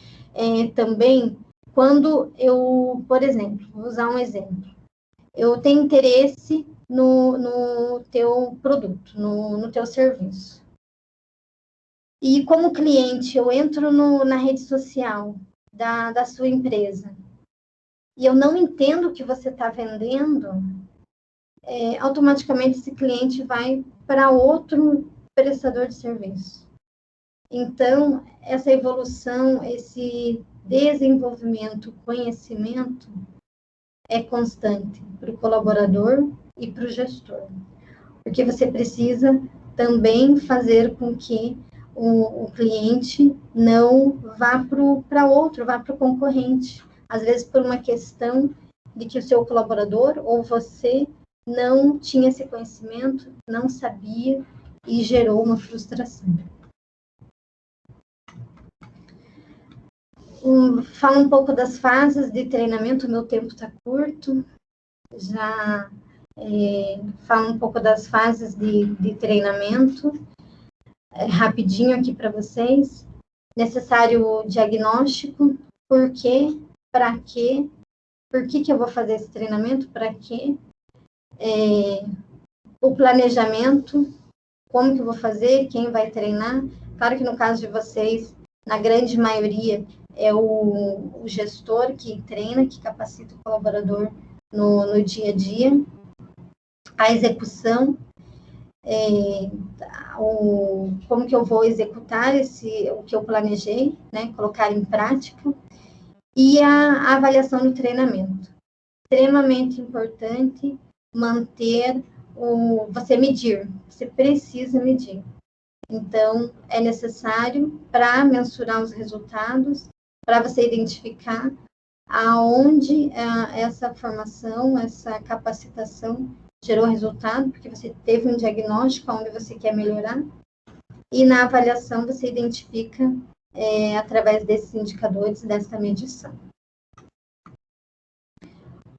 também, quando eu, por exemplo, vou usar um exemplo, eu tenho interesse no teu produto, no teu serviço. E como cliente, eu entro na rede social da sua empresa e eu não entendo o que você está vendendo, automaticamente esse cliente vai para outro prestador de serviço. Então, essa evolução, esse desenvolvimento, conhecimento é constante para o colaborador e para o gestor. Porque você precisa também fazer com que o cliente não vá para outro, vá para o concorrente. Às vezes, por uma questão de que o seu colaborador ou você não tinha esse conhecimento, não sabia e gerou uma frustração. Fala um pouco das fases de treinamento, meu tempo está curto. Já fala um pouco das fases de treinamento, rapidinho aqui para vocês. Necessário diagnóstico, por quê, para quê, por que eu vou fazer esse treinamento, para quê. O planejamento, como que eu vou fazer, quem vai treinar. Claro que no caso de vocês, na grande maioria, é o gestor que treina, que capacita o colaborador no dia a dia. A execução, como que eu vou executar o que eu planejei, né, colocar em prática, e a avaliação do treinamento. Extremamente importante manter você medir, você precisa medir. Então, é necessário para mensurar os resultados, para você identificar aonde essa formação, essa capacitação gerou resultado, porque você teve um diagnóstico onde você quer melhorar, e na avaliação você identifica através desses indicadores, dessa medição.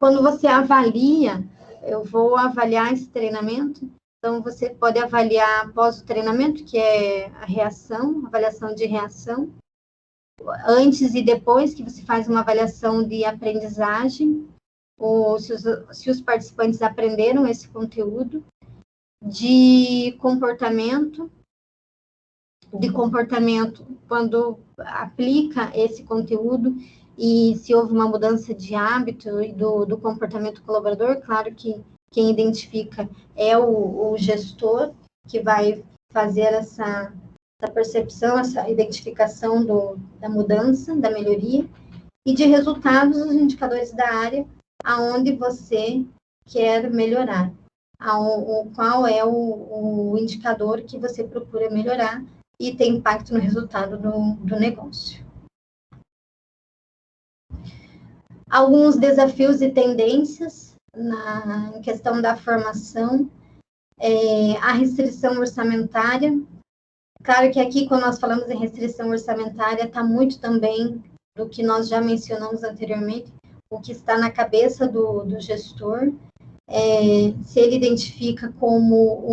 Quando você avalia, eu vou avaliar esse treinamento, então você pode avaliar após o treinamento, que é a reação, avaliação de reação, antes e depois, que você faz uma avaliação de aprendizagem, ou se os participantes aprenderam esse conteúdo, de comportamento, quando aplica esse conteúdo e se houve uma mudança de hábito e do comportamento do colaborador. Claro que quem identifica é o gestor, que vai fazer essa percepção, essa identificação da mudança, da melhoria, e de resultados, os indicadores da área aonde você quer melhorar, qual é o indicador que você procura melhorar e tem impacto no resultado do negócio. Alguns desafios e tendências na questão da formação, a restrição orçamentária. Claro que aqui, quando nós falamos em restrição orçamentária, está muito também do que nós já mencionamos anteriormente, o que está na cabeça do gestor, se ele identifica como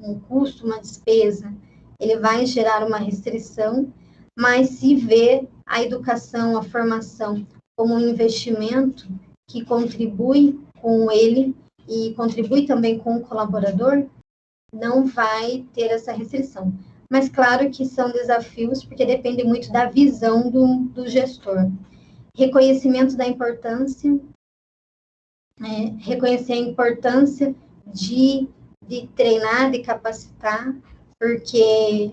um custo, uma despesa ele vai gerar uma restrição, mas se vê a educação, a formação como um investimento que contribui com ele e contribui também com o colaborador, não vai ter essa restrição. Mas claro que são desafios, porque depende muito da visão do gestor. Reconhecimento da importância, reconhecer a importância de treinar, de capacitar, porque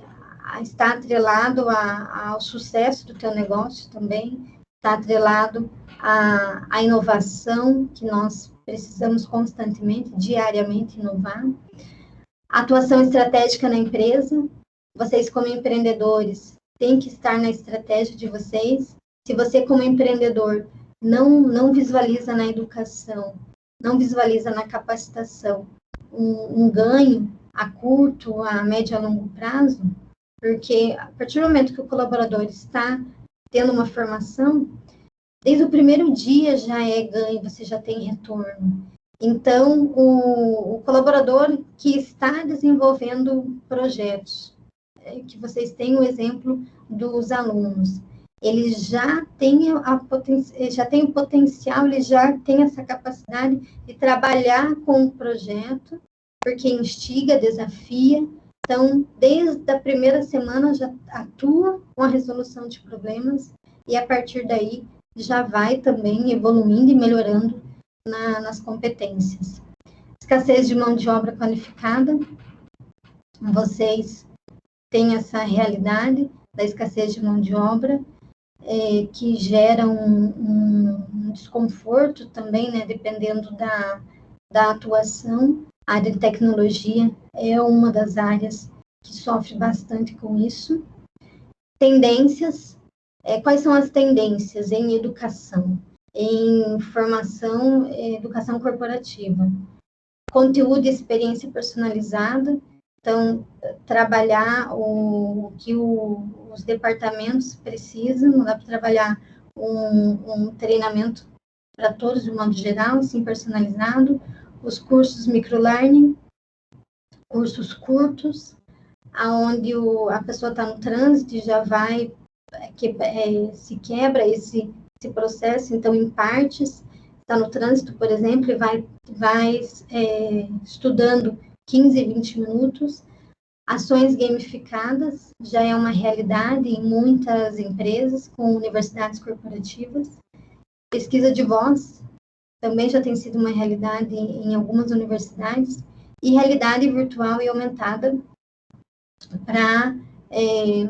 está atrelado ao sucesso do teu negócio também, está atrelado à inovação, que nós precisamos constantemente, diariamente inovar. Atuação estratégica na empresa, vocês como empreendedores têm que estar na estratégia de vocês. Se você como empreendedor não visualiza na educação, não visualiza na capacitação um ganho a curto, a médio e a longo prazo, porque a partir do momento que o colaborador está tendo uma formação, desde o primeiro dia já é ganho, você já tem retorno. Então, o colaborador que está desenvolvendo projetos, que vocês têm o exemplo dos alunos, ele já tem o potencial, ele já tem essa capacidade de trabalhar com o projeto, porque instiga, desafia. Então, desde a primeira semana já atua com a resolução de problemas e a partir daí já vai também evoluindo e melhorando nas competências. Escassez de mão de obra qualificada, vocês têm essa realidade da escassez de mão de obra, que gera um desconforto também, né, dependendo da atuação. A área de tecnologia é uma das áreas que sofre bastante com isso. Tendências, quais são as tendências em educação? Em formação, educação corporativa. Conteúdo e experiência personalizada, então, trabalhar o que os departamentos precisam, não dá para trabalhar um treinamento para todos, de modo geral, sim, personalizado. Os cursos microlearning, cursos curtos, onde a pessoa está no trânsito e já vai, se quebra esse processo, então, em partes, está no trânsito, por exemplo, e vai estudando 15, 20 minutos. Ações gamificadas já é uma realidade em muitas empresas, com universidades corporativas. Pesquisa de voz também já tem sido uma realidade em algumas universidades. E realidade virtual e aumentada para,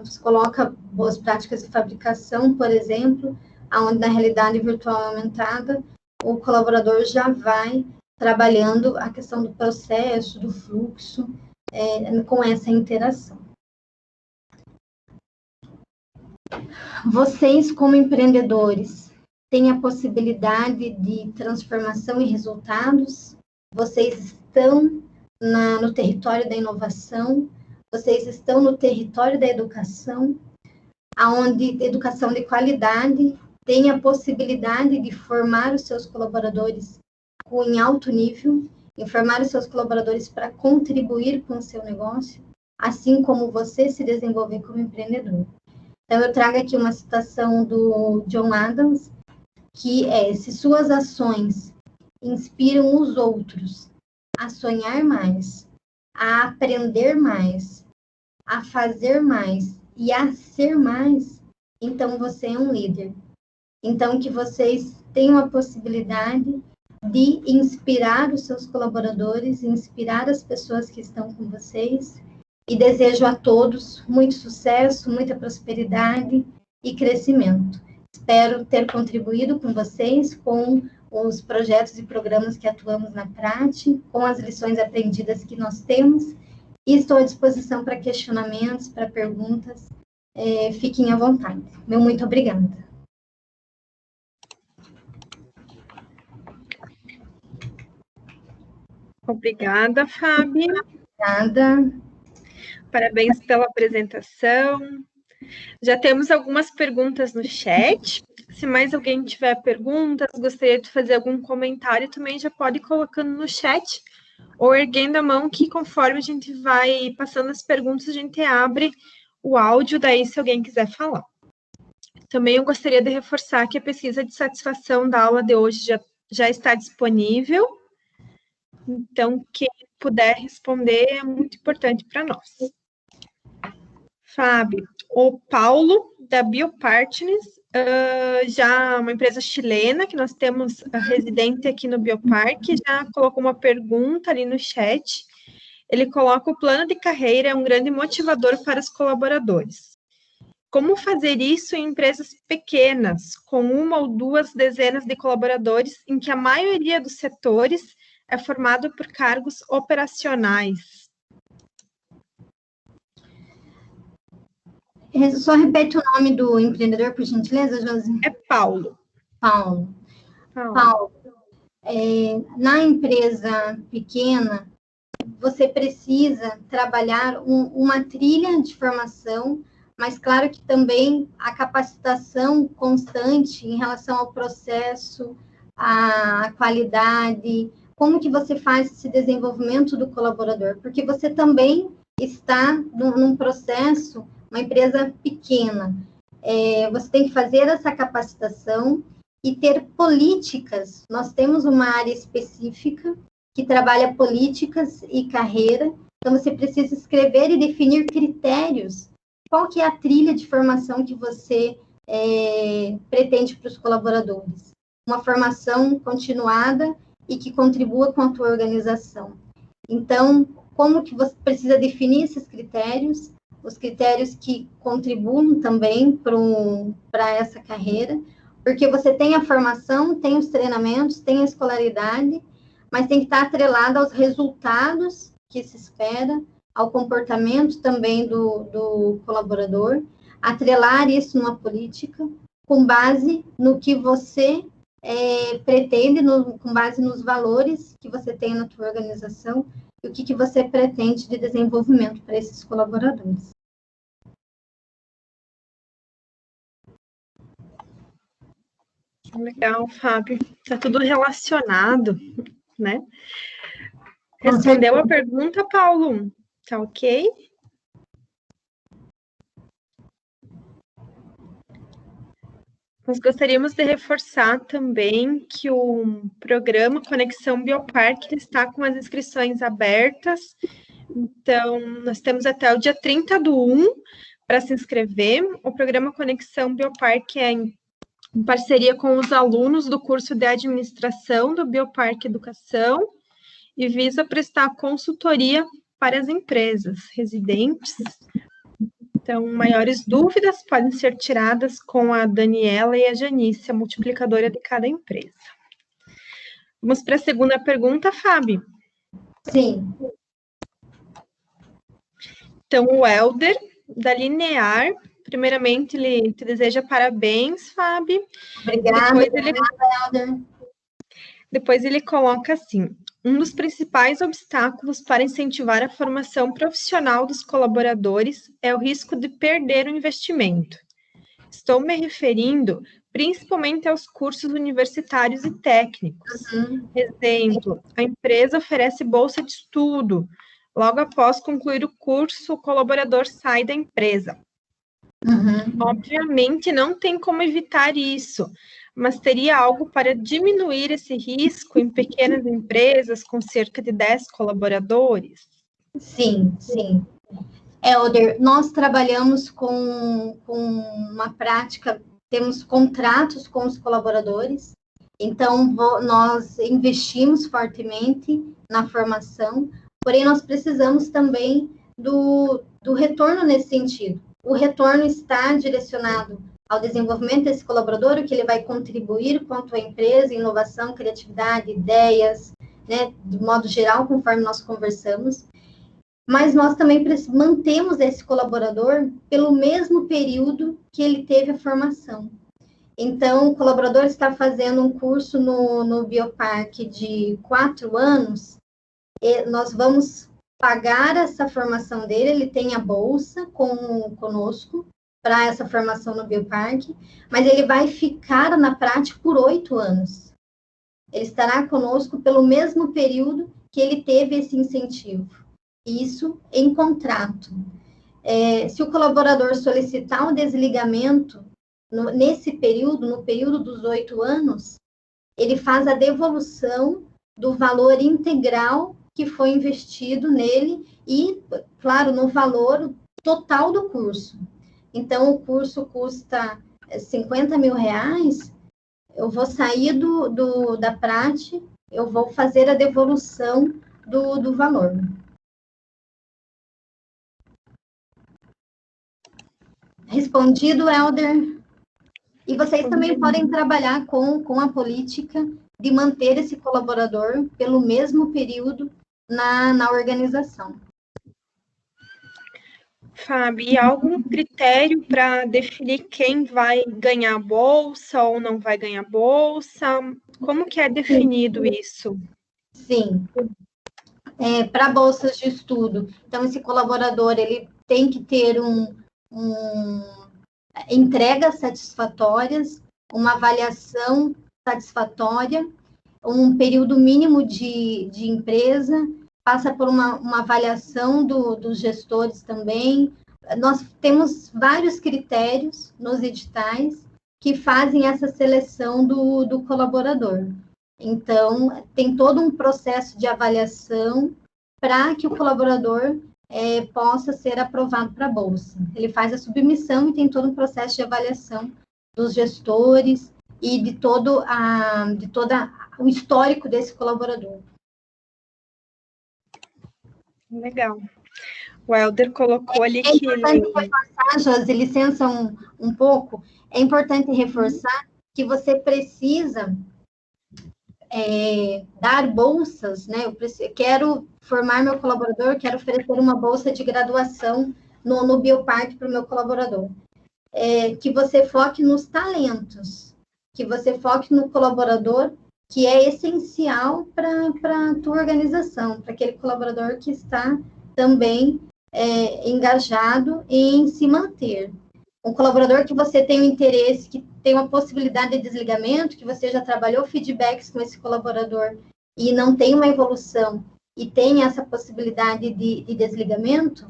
você coloca boas práticas de fabricação, por exemplo, onde na realidade virtual e aumentada, o colaborador já vai trabalhando a questão do processo, do fluxo, com essa interação. Vocês, como empreendedores, têm a possibilidade de transformação e resultados, vocês estão no território da inovação, vocês estão no território da educação, onde educação de qualidade tem a possibilidade de formar os seus colaboradores em alto nível, informar os seus colaboradores para contribuir com o seu negócio, assim como você se desenvolver como empreendedor. Então, eu trago aqui uma citação do John Adams, que se suas ações inspiram os outros a sonhar mais, a aprender mais, a fazer mais e a ser mais, então você é um líder. Então, que vocês tenham a possibilidade de inspirar os seus colaboradores, inspirar as pessoas que estão com vocês, e desejo a todos muito sucesso, muita prosperidade e crescimento. Espero ter contribuído com vocês, com os projetos e programas que atuamos na prática, com as lições aprendidas que nós temos, e estou à disposição para questionamentos, para perguntas, fiquem à vontade. Meu muito obrigada. Obrigada, Fábia. Obrigada. Parabéns pela apresentação. Já temos algumas perguntas no chat. Se mais alguém tiver perguntas, gostaria de fazer algum comentário, também já pode ir colocando no chat, ou erguendo a mão, que conforme a gente vai passando as perguntas, a gente abre o áudio, daí se alguém quiser falar. Também eu gostaria de reforçar que a pesquisa de satisfação da aula de hoje já está disponível, então quem puder responder é muito importante para nós. Fábio, o Paulo, da Biopartners, já uma empresa chilena, que nós temos residente aqui no Bioparque, já colocou uma pergunta ali no chat. Ele coloca: o plano de carreira é um grande motivador para os colaboradores. Como fazer isso em empresas pequenas, com uma ou duas dezenas de colaboradores, em que a maioria dos setores é formado por cargos operacionais? Só repete o nome do empreendedor, por gentileza, Josi? É Paulo. Paulo. Na empresa pequena, você precisa trabalhar uma trilha de formação, mas claro que também a capacitação constante em relação ao processo, à qualidade, como que você faz esse desenvolvimento do colaborador, porque você também está num processo, uma empresa pequena, você tem que fazer essa capacitação e ter políticas. Nós temos uma área específica que trabalha políticas e carreira, então você precisa escrever e definir critérios. Qual que é a trilha de formação que você pretende para os colaboradores? Uma formação continuada e que contribua com a tua organização. Então, como que você precisa definir esses critérios, os critérios que contribuam também para essa carreira, porque você tem a formação, tem os treinamentos, tem a escolaridade, mas tem que estar atrelado aos resultados que se espera, ao comportamento também do colaborador, atrelar isso numa política, com base no que você pretende, com base nos valores que você tem na tua organização e o que você pretende de desenvolvimento para esses colaboradores. Legal, Fábio. Está tudo relacionado, né? Respondeu a pergunta, Paulo? Tá ok? Nós gostaríamos de reforçar também que o programa Conexão Bioparque está com as inscrições abertas. Então, nós temos até o dia 30/1 para se inscrever. O programa Conexão Bioparque é em parceria com os alunos do curso de administração do Bioparque Educação e visa prestar consultoria para as empresas residentes. Então, maiores dúvidas podem ser tiradas com a Daniela e a Janice, a multiplicadora de cada empresa. Vamos para a segunda pergunta, Fábio? Sim. Então, o Helder, da Linear, primeiramente, ele te deseja parabéns, Fábio. Obrigada, Helder. Depois ele coloca assim: um dos principais obstáculos para incentivar a formação profissional dos colaboradores é o risco de perder o investimento. Estou me referindo principalmente aos cursos universitários e técnicos. Exemplo, a empresa oferece bolsa de estudo. Logo após concluir o curso, o colaborador sai da empresa. Obviamente, não tem como evitar isso, mas teria algo para diminuir esse risco em pequenas empresas com cerca de 10 colaboradores? Sim, sim. Helder, nós trabalhamos com uma prática, temos contratos com os colaboradores, então nós investimos fortemente na formação, porém nós precisamos também do retorno nesse sentido. O retorno está direcionado ao desenvolvimento desse colaborador, o que ele vai contribuir com a tua empresa, inovação, criatividade, ideias, né, de modo geral, conforme nós conversamos. Mas nós também mantemos esse colaborador pelo mesmo período que ele teve a formação. Então, o colaborador está fazendo um curso no Bioparque de 4 anos, e nós vamos pagar essa formação dele, ele tem a bolsa conosco para essa formação no Bioparque, mas ele vai ficar na prática por 8 anos. Ele estará conosco pelo mesmo período que ele teve esse incentivo. Isso em contrato. Se o colaborador solicitar o desligamento nesse período, no período dos 8 anos, ele faz a devolução do valor integral que foi investido nele e, claro, no valor total do curso. Então, o curso custa R$50 mil, eu vou sair da Prati, eu vou fazer a devolução do valor. Respondido, Helder? E vocês também podem trabalhar com a política de manter esse colaborador pelo mesmo período na organização. Fábio, e algum critério para definir quem vai ganhar bolsa ou não vai ganhar bolsa? Como que é definido isso? Sim. Para bolsas de estudo, então esse colaborador ele tem que ter entregas satisfatórias, uma avaliação satisfatória, um período mínimo de empresa, passa por uma avaliação dos gestores também. Nós temos vários critérios nos editais que fazem essa seleção do colaborador. Então, tem todo um processo de avaliação para que o colaborador possa ser aprovado para a bolsa. Ele faz a submissão e tem todo um processo de avaliação dos gestores e de todo o histórico desse colaborador. Legal. O Helder colocou ali que... É importante reforçar, Josi, licença um pouco, é importante reforçar que você precisa dar bolsas, né? Eu quero formar meu colaborador, quero oferecer uma bolsa de graduação no Bioparque para o meu colaborador. Que você foque nos talentos, que você foque no colaborador que é essencial para a tua organização, para aquele colaborador que está também engajado em se manter. Um colaborador que você tem um interesse, que tem uma possibilidade de desligamento, que você já trabalhou feedbacks com esse colaborador e não tem uma evolução e tem essa possibilidade de desligamento,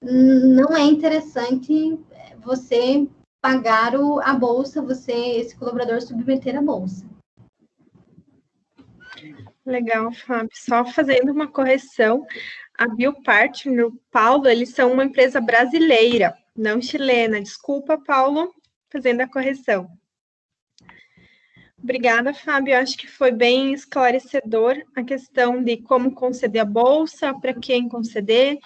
não é interessante você pagar a bolsa, esse colaborador submeter a bolsa. Legal, Fábio. Só fazendo uma correção, a Biopartner, o Paulo, eles são uma empresa brasileira, não chilena. Desculpa, Paulo, fazendo a correção. Obrigada, Fábio. Eu acho que foi bem esclarecedor a questão de como conceder a bolsa, para quem conceder,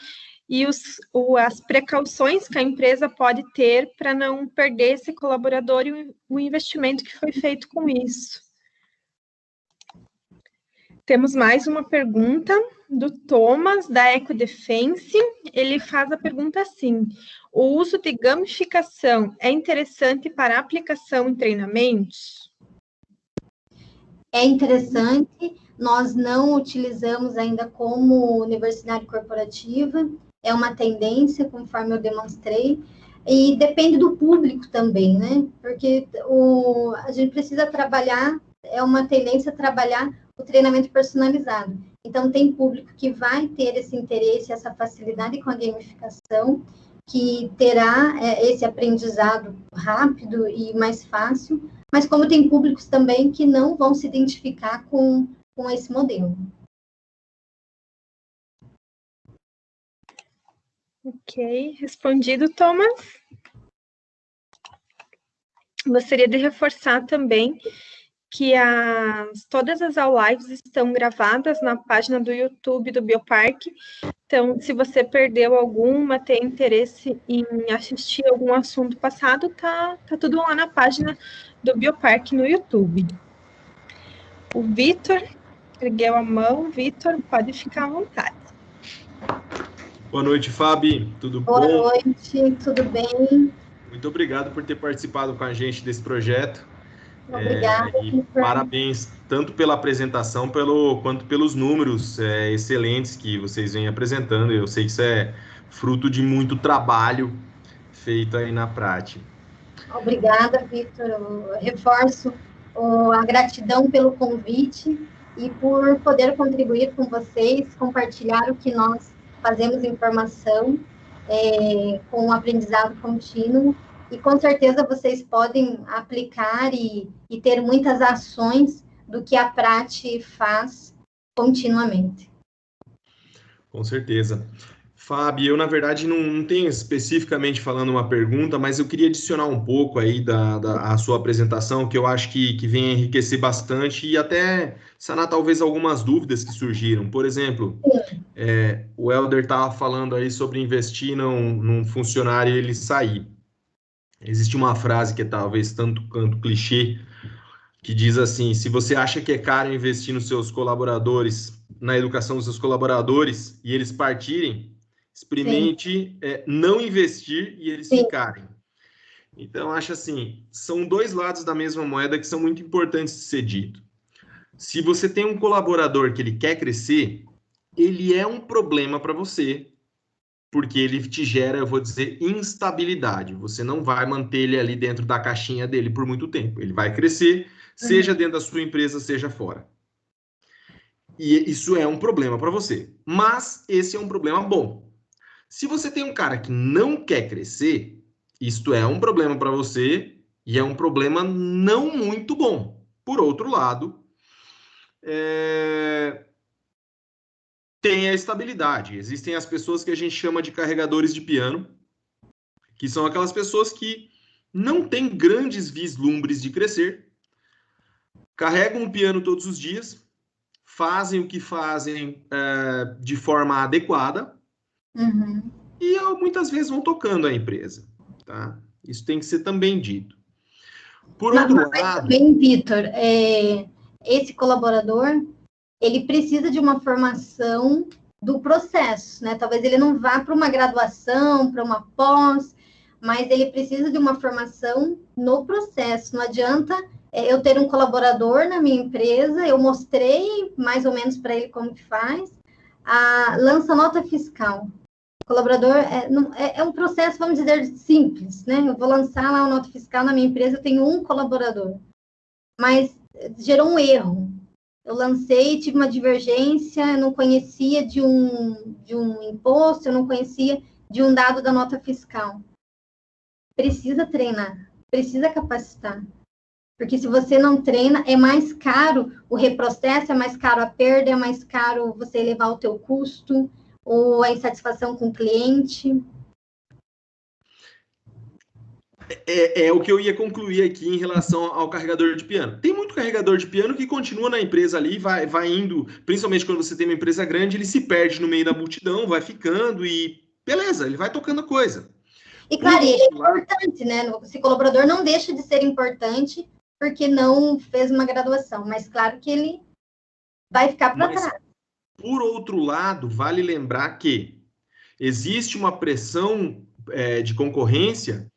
e as precauções que a empresa pode ter para não perder esse colaborador e o investimento que foi feito com isso. Temos mais uma pergunta do Thomas, da EcoDefense. Ele faz a pergunta assim: o uso de gamificação é interessante para aplicação em treinamentos? É interessante, nós não utilizamos ainda como universidade corporativa, é uma tendência, conforme eu demonstrei, e depende do público também, né? Porque a gente precisa trabalhar, é uma tendência trabalhar o treinamento personalizado. Então, tem público que vai ter esse interesse, essa facilidade com a gamificação, que terá esse aprendizado rápido e mais fácil, mas como tem públicos também que não vão se identificar com esse modelo. Ok, respondido, Thomas. Gostaria de reforçar também que todas as lives estão gravadas na página do YouTube do Bioparque. Então, se você perdeu alguma, tem interesse em assistir algum assunto passado, tá tudo lá na página do Bioparque no YouTube. O Vitor ergueu a mão. Vitor, pode ficar à vontade. Boa noite, Fabi. Tudo bom? Boa noite, tudo bem? Muito obrigado por ter participado com a gente desse projeto. Obrigada. E parabéns tanto pela apresentação quanto pelos números excelentes que vocês vêm apresentando. Eu sei que isso é fruto de muito trabalho feito aí na prática. Obrigada, Vitor. Eu reforço a gratidão pelo convite. e por poder contribuir com vocês, compartilhar o que nós fazemos em formação, com um aprendizado contínuo, e com certeza vocês podem aplicar e ter muitas ações do que a Prati faz continuamente. Com certeza. Fábio, eu na verdade não tenho especificamente falando uma pergunta, mas eu queria adicionar um pouco aí a sua apresentação, que eu acho que vem enriquecer bastante e até sanar talvez algumas dúvidas que surgiram. Por exemplo, o Helder estava falando aí sobre investir num funcionário e ele sair. Existe uma frase que é talvez tanto quanto clichê, que diz assim: se você acha que é caro investir nos seus colaboradores, na educação dos seus colaboradores, e eles partirem, experimente não investir e eles ficarem. Então, acho assim, são dois lados da mesma moeda que são muito importantes de ser dito. Se você tem um colaborador que ele quer crescer, ele é um problema para você, porque ele te gera, eu vou dizer, instabilidade. Você não vai manter ele ali dentro da caixinha dele por muito tempo. Ele vai crescer, seja dentro da sua empresa, seja fora. E isso é um problema para você. Mas esse é um problema bom. Se você tem um cara que não quer crescer, isto é um problema para você e é um problema não muito bom. Por outro lado, tem a estabilidade. Existem as pessoas que a gente chama de carregadores de piano, que são aquelas pessoas que não têm grandes vislumbres de crescer, carregam o piano todos os dias, fazem o que fazem de forma adequada e muitas vezes vão tocando a empresa. Tá? Isso tem que ser também dito. Por outro lado... Também, Vitor, esse colaborador, ele precisa de uma formação do processo, né? Talvez ele não vá para uma graduação, para uma pós, mas ele precisa de uma formação no processo. Não adianta eu ter um colaborador na minha empresa, eu mostrei mais ou menos para ele como que faz, lança nota fiscal. O colaborador é um processo, vamos dizer, simples, né? Eu vou lançar lá uma nota fiscal na minha empresa, eu tenho um colaborador, mas gerou um erro. Eu lancei, tive uma divergência, eu não conhecia de um imposto, eu não conhecia de um dado da nota fiscal. Precisa treinar, precisa capacitar. Porque se você não treina, é mais caro o reprocesso, é mais caro a perda, é mais caro você elevar o teu custo, ou a insatisfação com o cliente. É o que eu ia concluir aqui em relação ao carregador de piano. Tem muito carregador de piano que continua na empresa ali, vai indo, principalmente quando você tem uma empresa grande, ele se perde no meio da multidão, vai ficando e beleza, ele vai tocando a coisa. E claro, ele é importante, né? Esse colaborador não deixa de ser importante porque não fez uma graduação, mas claro que ele vai ficar para trás. Por outro lado, vale lembrar que existe uma pressão de concorrência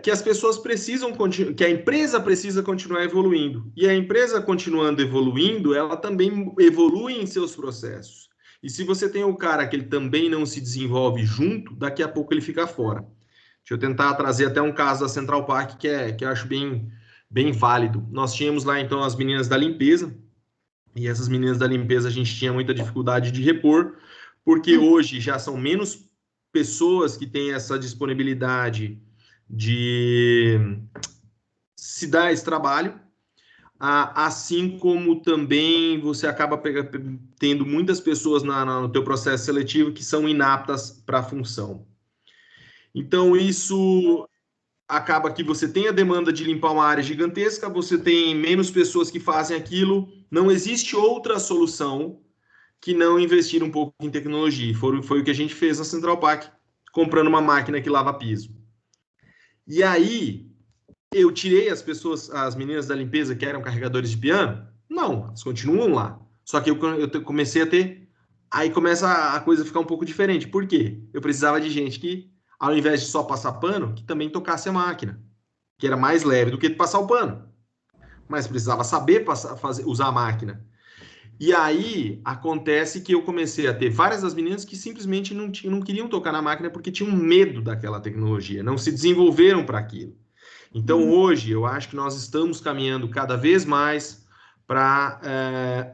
que as pessoas precisam, que a empresa precisa continuar evoluindo. E a empresa continuando evoluindo, ela também evolui em seus processos. E se você tem um cara que ele também não se desenvolve junto, daqui a pouco ele fica fora. Deixa eu tentar trazer até um caso da Central Park que eu acho bem válido. Nós tínhamos lá, então, as meninas da limpeza, e essas meninas da limpeza a gente tinha muita dificuldade de repor, porque hoje já são menos pessoas que têm essa disponibilidade de se dar esse trabalho, assim como também você acaba tendo muitas pessoas no teu processo seletivo que são inaptas para a função. Então, isso acaba que você tem a demanda de limpar uma área gigantesca, você tem menos pessoas que fazem aquilo, não existe outra solução que não investir um pouco em tecnologia. Foi o que a gente fez na Central Park, comprando uma máquina que lava piso. E aí, eu tirei as meninas da limpeza que eram carregadores de piano? Não, elas continuam lá. Só que eu comecei a ter... Aí começa a coisa a ficar um pouco diferente. Por quê? Eu precisava de gente que, ao invés de só passar pano, que também tocasse a máquina, que era mais leve do que passar o pano. Mas precisava saber usar a máquina. E aí, acontece que eu comecei a ter várias das meninas que simplesmente não queriam tocar na máquina porque tinham medo daquela tecnologia, não se desenvolveram para aquilo. Então, hoje, eu acho que nós estamos caminhando cada vez mais para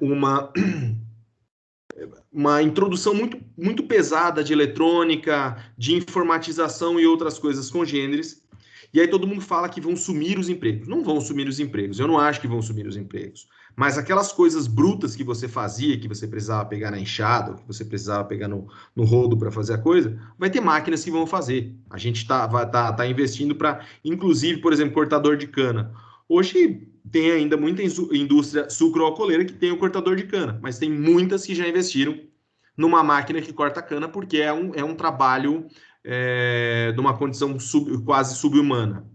uma introdução muito pesada de eletrônica, de informatização e outras coisas congêneres. E aí todo mundo fala que vão sumir os empregos. Não vão sumir os empregos. Eu não acho que vão sumir os empregos. Mas aquelas coisas brutas que você fazia, que você precisava pegar na enxada, que você precisava pegar no rodo para fazer a coisa, vai ter máquinas que vão fazer. A gente vai tá investindo para, inclusive, por exemplo, cortador de cana. Hoje tem ainda muita indústria sucroalcooleira que tem o cortador de cana, mas tem muitas que já investiram numa máquina que corta cana, porque é um trabalho de uma condição quase subhumana.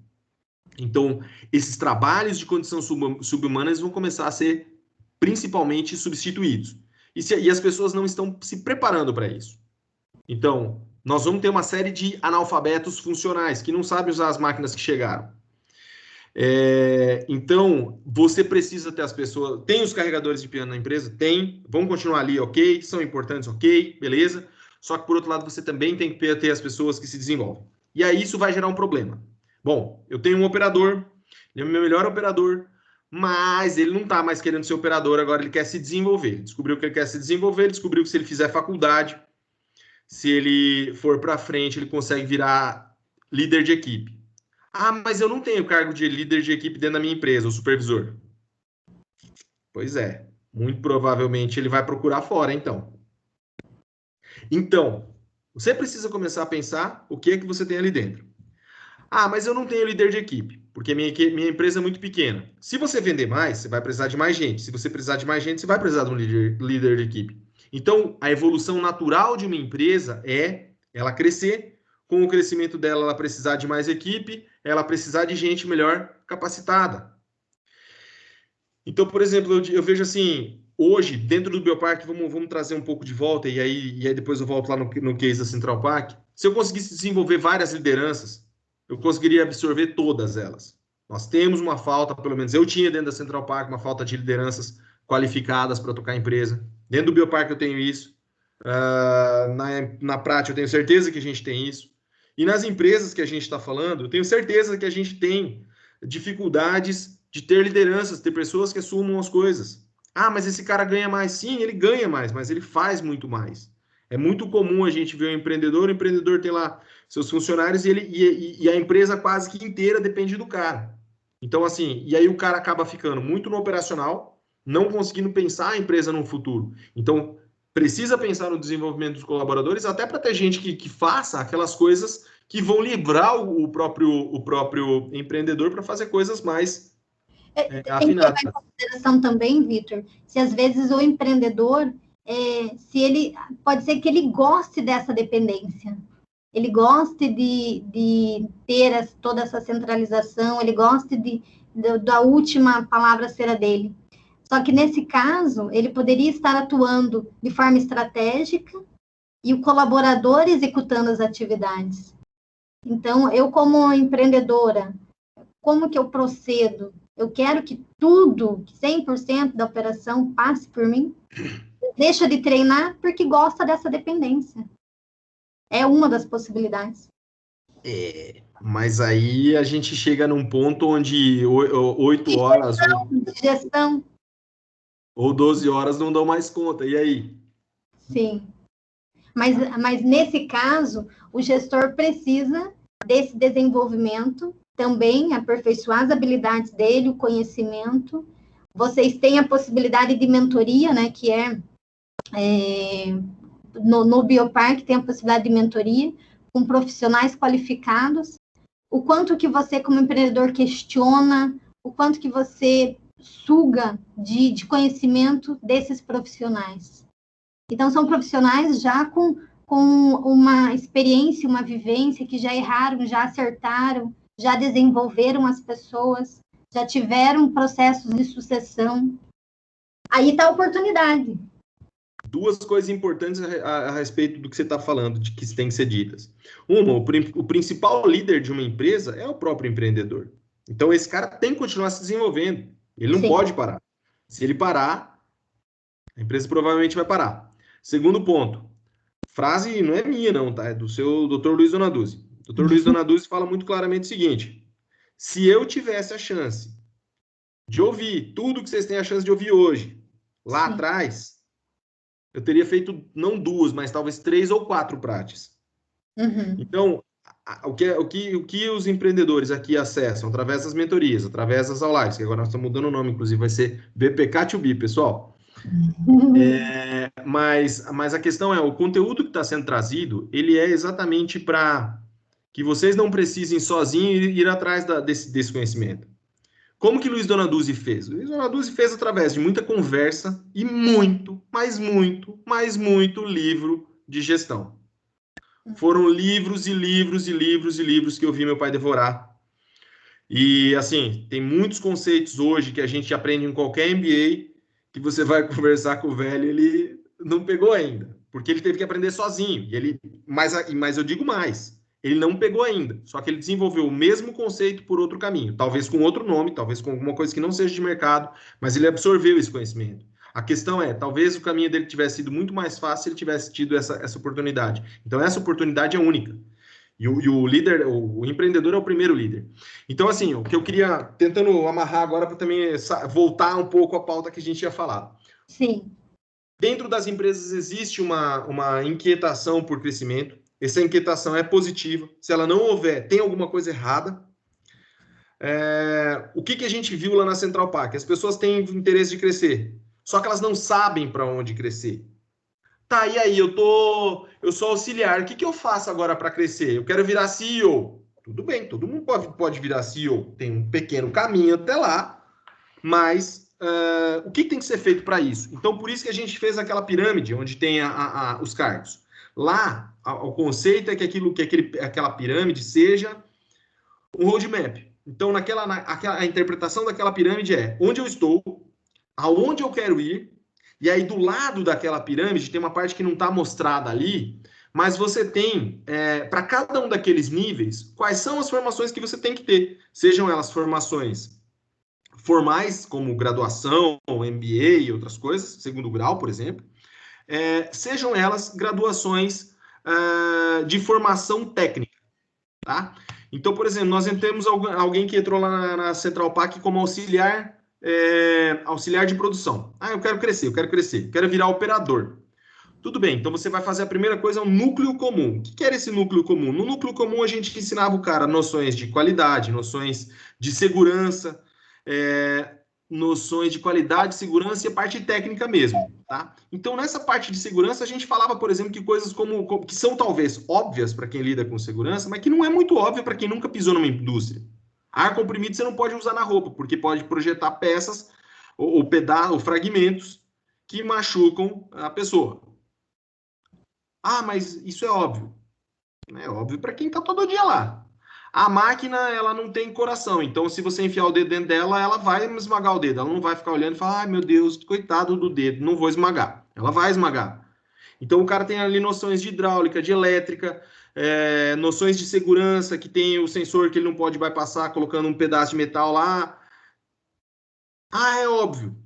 Então, esses trabalhos de condição subhumana vão começar a ser principalmente substituídos. E as pessoas não estão se preparando para isso. Então, nós vamos ter uma série de analfabetos funcionais que não sabem usar as máquinas que chegaram. Então, você precisa ter as pessoas... Tem os carregadores de piano na empresa? Tem. Vão continuar ali, ok. São importantes, ok. Beleza. Só que, por outro lado, você também tem que ter as pessoas que se desenvolvem. E aí, isso vai gerar um problema. Bom, eu tenho um operador, ele é o meu melhor operador, mas ele não está mais querendo ser operador, agora ele quer se desenvolver. Descobriu que ele quer se desenvolver, descobriu que se ele fizer faculdade, se ele for para frente, ele consegue virar líder de equipe. Ah, mas eu não tenho cargo de líder de equipe dentro da minha empresa, o supervisor. Pois é, muito provavelmente ele vai procurar fora, então. Então, você precisa começar a pensar o que é que você tem ali dentro. Ah, mas eu não tenho líder de equipe, porque minha empresa é muito pequena. Se você vender mais, você vai precisar de mais gente. Se você precisar de mais gente, você vai precisar de um líder de equipe. Então, a evolução natural de uma empresa é ela crescer. Com o crescimento dela, ela precisar de mais equipe, ela precisar de gente melhor capacitada. Então, por exemplo, eu vejo assim, hoje, dentro do Bioparque, vamos trazer um pouco de volta, e aí depois eu volto lá no case da Central Park. Se eu conseguisse desenvolver várias lideranças, eu conseguiria absorver todas elas. Nós temos uma falta, pelo menos eu tinha dentro da Central Park, uma falta de lideranças qualificadas para tocar a empresa. Dentro do Bioparque eu tenho isso. Na prática eu tenho certeza que a gente tem isso. E nas empresas que a gente está falando, eu tenho certeza que a gente tem dificuldades de ter lideranças, ter pessoas que assumam as coisas. Ah, mas esse cara ganha mais. Sim, ele ganha mais, mas ele faz muito mais. É muito comum a gente ver o empreendedor tem lá seus funcionários e a empresa quase que inteira depende do cara. Então, assim, e aí o cara acaba ficando muito no operacional, não conseguindo pensar a empresa no futuro. Então, precisa pensar no desenvolvimento dos colaboradores, até para ter gente que faça aquelas coisas que vão livrar o próprio empreendedor para fazer coisas mais afinadas. Tem que levar em consideração também, Vitor, se às vezes o empreendedor, se ele pode ser que ele goste dessa dependência, ele goste de ter toda essa centralização, ele goste da última palavra ser a dele. Só que, nesse caso, ele poderia estar atuando de forma estratégica e o colaborador executando as atividades. Então, eu como empreendedora, como que eu procedo? Eu quero que tudo, 100% da operação passe por mim? Deixa de treinar porque gosta dessa dependência. É uma das possibilidades. Mas aí a gente chega num ponto onde 8 horas... Gestão. Ou 12 horas não dão mais conta, e aí? Sim. Mas nesse caso, o gestor precisa desse desenvolvimento, também aperfeiçoar as habilidades dele, o conhecimento. Vocês têm a possibilidade de mentoria, né, que no Bioparque tem a possibilidade de mentoria com profissionais qualificados. O quanto que você, como empreendedor, questiona, o quanto que você suga de conhecimento desses profissionais. Então, são profissionais já com uma experiência, uma vivência, que já erraram, já acertaram, já desenvolveram as pessoas, já tiveram processos de sucessão. Aí está a oportunidade. Duas coisas importantes a respeito do que você está falando, de que tem que ser ditas. Uma, o principal líder de uma empresa é o próprio empreendedor. Então, esse cara tem que continuar se desenvolvendo. Ele não pode parar. Se ele parar, a empresa provavelmente vai parar. Segundo ponto, frase não é minha não, tá? É do seu Dr. Luiz Donaduzzi. O Dr. Luiz Donaduzzi fala muito claramente o seguinte: se eu tivesse a chance de ouvir tudo que vocês têm a chance de ouvir hoje. Lá Sim. atrás, eu teria feito não 2, mas talvez 3 ou 4 práticas. Uhum. Então, o que os empreendedores aqui acessam através das mentorias, através das aulas, que agora nós estamos mudando o nome, inclusive vai ser BPK2B, pessoal. Mas a questão é, o conteúdo que está sendo trazido, ele é exatamente para que vocês não precisem sozinhos ir atrás desse conhecimento. Como que Luiz Donaduzzi fez? Luiz Donaduzzi fez através de muita conversa e muito, mas muito, mas muito livro de gestão. Foram livros e livros e livros e livros que eu vi meu pai devorar. E, assim, tem muitos conceitos hoje que a gente aprende em qualquer MBA, que você vai conversar com o velho, ele não pegou ainda, porque ele teve que aprender sozinho. Mas eu digo mais, ele não pegou ainda, só que ele desenvolveu o mesmo conceito por outro caminho, talvez com outro nome, talvez com alguma coisa que não seja de mercado, mas ele absorveu esse conhecimento. A questão é, talvez o caminho dele tivesse sido muito mais fácil se ele tivesse tido essa oportunidade. Então, essa oportunidade é única. E o líder, o empreendedor é o primeiro líder. Então, assim, o que eu queria, tentando amarrar agora para também voltar um pouco à pauta que a gente tinha falado. Sim. Dentro das empresas existe uma inquietação por crescimento. Essa inquietação é positiva. Se ela não houver, tem alguma coisa errada. O que a gente viu lá na Central Park? As pessoas têm interesse de crescer, só que elas não sabem para onde crescer. Tá, e aí, eu sou auxiliar, o que eu faço agora para crescer? Eu quero virar CEO. Tudo bem, todo mundo pode virar CEO. Tem um pequeno caminho até lá, mas o que tem que ser feito para isso? Então, por isso que a gente fez aquela pirâmide, onde tem os cargos. Lá, o conceito é que aquela pirâmide seja um roadmap. Então, a interpretação daquela pirâmide é onde eu estou, aonde eu quero ir, e aí do lado daquela pirâmide tem uma parte que não está mostrada ali, mas você tem, para cada um daqueles níveis, quais são as formações que você tem que ter. Sejam elas formações formais, como graduação, MBA e outras coisas, segundo grau, por exemplo, sejam elas graduações de formação técnica, tá? Então, por exemplo, nós temos alguém que entrou lá na Central Park como auxiliar de produção. Eu quero crescer, quero virar operador. Tudo bem, então você vai fazer a primeira coisa, um núcleo comum. O que era esse núcleo comum? No núcleo comum a gente ensinava o cara noções de qualidade, noções de segurança, noções de qualidade, segurança e a parte técnica mesmo, tá? Então, nessa parte de segurança, a gente falava, por exemplo, que coisas que são talvez óbvias para quem lida com segurança, mas que não é muito óbvio para quem nunca pisou numa indústria. Ar comprimido você não pode usar na roupa, porque pode projetar peças ou fragmentos que machucam a pessoa. Mas isso é óbvio. É óbvio para quem está todo dia lá. A máquina, ela não tem coração, então se você enfiar o dedo dentro dela, ela vai esmagar o dedo. Ela não vai ficar olhando e falar, meu Deus, coitado do dedo, não vou esmagar. Ela vai esmagar. Então o cara tem ali noções de hidráulica, de elétrica, noções de segurança, que tem o sensor que ele não pode bypassar colocando um pedaço de metal lá. É óbvio.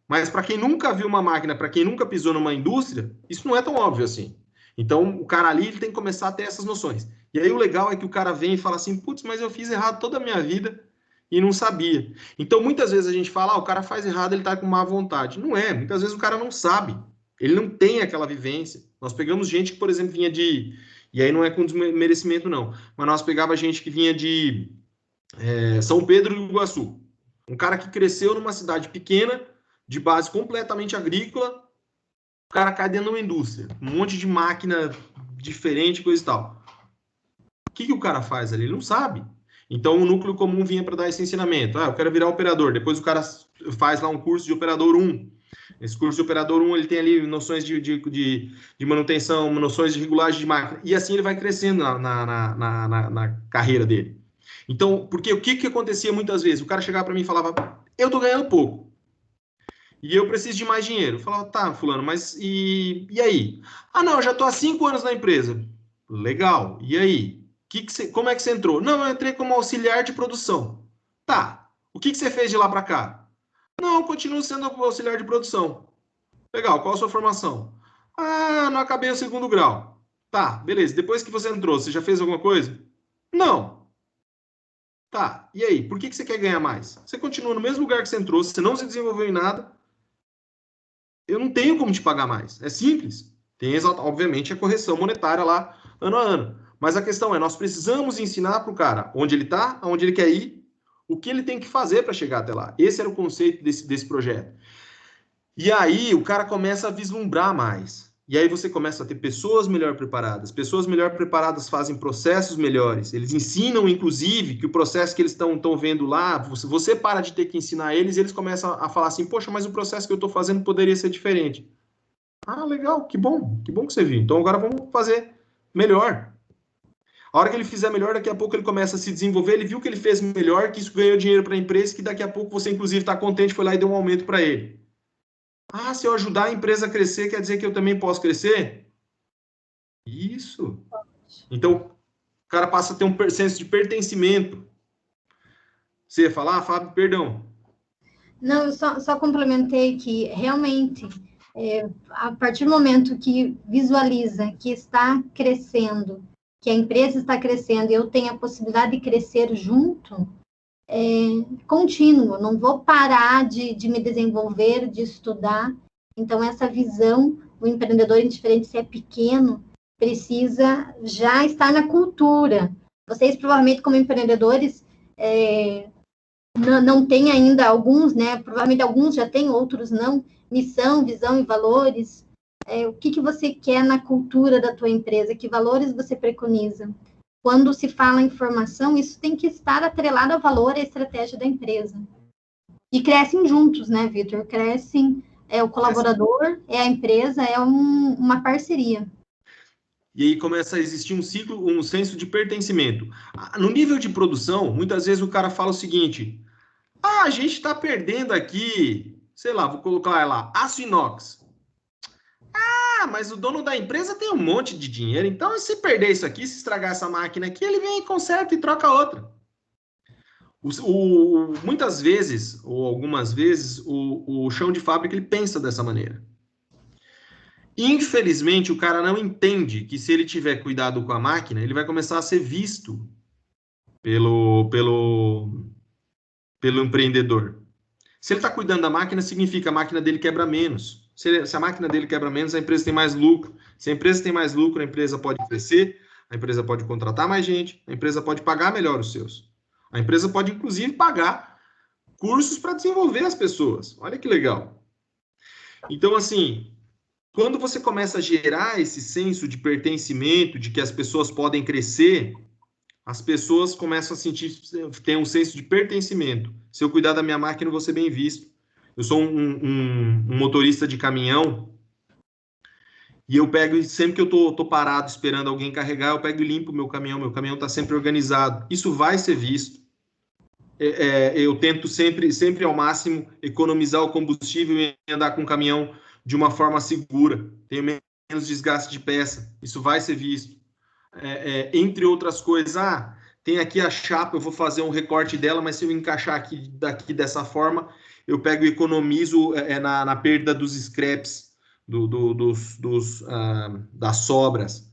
Mas para quem nunca viu uma máquina, para quem nunca pisou numa indústria, isso não é tão óbvio assim. Então o cara ali ele tem que começar a ter essas noções. E aí o legal é que o cara vem e fala assim, putz, mas eu fiz errado toda a minha vida e não sabia. Então muitas vezes a gente fala, o cara faz errado, ele tá com má vontade. Não é, muitas vezes o cara não sabe. Ele não tem aquela vivência. Nós pegamos gente que, por exemplo, vinha de... E aí não é com desmerecimento, não. Mas nós pegava gente que vinha de São Pedro do Iguaçu. Um cara que cresceu numa cidade pequena, de base completamente agrícola, o cara cai dentro de uma indústria. Um monte de máquina diferente, coisa e tal. O que o cara faz ali? Ele não sabe. Então, o núcleo comum vinha para dar esse ensinamento. Eu quero virar operador. Depois o cara faz lá um curso de operador 1. Esse curso de operador 1, ele tem ali noções de manutenção, noções de regulagem de máquina. E assim ele vai crescendo na carreira dele. Então, porque o que acontecia muitas vezes? O cara chegava para mim e falava, eu tô ganhando pouco. E eu preciso de mais dinheiro. Eu falava, tá, fulano, mas e aí? Não, eu já tô há 5 anos na empresa. Legal. E aí? Como é que você entrou? Não, eu entrei como auxiliar de produção. Tá. O que você fez de lá para cá? Não, eu continuo sendo auxiliar de produção. Legal. Qual a sua formação? Não acabei o 2º grau. Tá, beleza. Depois que você entrou, você já fez alguma coisa? Não. Tá, e aí? Por que você quer ganhar mais? Você continua no mesmo lugar que você entrou, você não se desenvolveu em nada, eu não tenho como te pagar mais. É simples. Tem, obviamente, a correção monetária lá, ano a ano. Mas a questão é, nós precisamos ensinar para o cara onde ele está, aonde ele quer ir, o que ele tem que fazer para chegar até lá. Esse era o conceito desse projeto. E aí o cara começa a vislumbrar mais. E aí você começa a ter pessoas melhor preparadas. Pessoas melhor preparadas fazem processos melhores. Eles ensinam, inclusive, que o processo que eles estão vendo lá, você para de ter que ensinar eles, e eles começam a falar assim, poxa, mas o processo que eu estou fazendo poderia ser diferente. Ah, legal, que bom que você viu. Então agora vamos fazer melhor. A hora que ele fizer melhor, daqui a pouco ele começa a se desenvolver, ele viu que ele fez melhor, que isso ganhou dinheiro para a empresa, que daqui a pouco você, inclusive, está contente, foi lá e deu um aumento para ele. Ah, se eu ajudar a empresa a crescer, quer dizer que eu também posso crescer? Isso. Então, o cara passa a ter um senso de pertencimento. Você ia falar, Fábio, perdão. Não, eu só complementei que realmente, a partir do momento que visualiza que está crescendo, que a empresa está crescendo e eu tenho a possibilidade de crescer junto, contínuo, não vou parar de me desenvolver, de estudar. Então, essa visão, o empreendedor, indiferente se é pequeno, precisa já estar na cultura. Vocês, provavelmente, como empreendedores, não têm ainda alguns, né? Provavelmente alguns já têm, outros não. Missão, visão e valores. O que você quer na cultura da tua empresa? Que valores você preconiza? Quando se fala em formação, isso tem que estar atrelado ao valor e à estratégia da empresa. E crescem juntos, né, Vitor? Crescem, o colaborador, é a empresa, uma parceria. E aí começa a existir um ciclo, um senso de pertencimento. No nível de produção, muitas vezes o cara fala o seguinte, a gente está perdendo aqui, sei lá, vou colocar lá, aço inox. Mas o dono da empresa tem um monte de dinheiro, então se perder isso aqui, se estragar essa máquina aqui, ele vem e conserta e troca outra. Muitas vezes, ou algumas vezes, o chão de fábrica ele pensa dessa maneira. Infelizmente, o cara não entende que se ele tiver cuidado com a máquina, ele vai começar a ser visto pelo empreendedor. Se ele está cuidando da máquina, significa que a máquina dele quebra menos. Se a máquina dele quebra menos, a empresa tem mais lucro. Se a empresa tem mais lucro, a empresa pode crescer, a empresa pode contratar mais gente, a empresa pode pagar melhor os seus. A empresa pode, inclusive, pagar cursos para desenvolver as pessoas. Olha que legal. Então, assim, quando você começa a gerar esse senso de pertencimento, de que as pessoas podem crescer, as pessoas começam a sentir, ter um senso de pertencimento. Se eu cuidar da minha máquina, eu vou ser bem visto. Eu sou um motorista de caminhão e eu pego, sempre que eu tô parado esperando alguém carregar, eu pego e limpo meu caminhão está sempre organizado. Isso vai ser visto. Eu tento sempre ao máximo economizar o combustível e andar com o caminhão de uma forma segura. Tenho menos desgaste de peça. Isso vai ser visto. Entre outras coisas, tem aqui a chapa, eu vou fazer um recorte dela, mas se eu encaixar daqui dessa forma, eu pego e economizo na perda dos scraps, das sobras.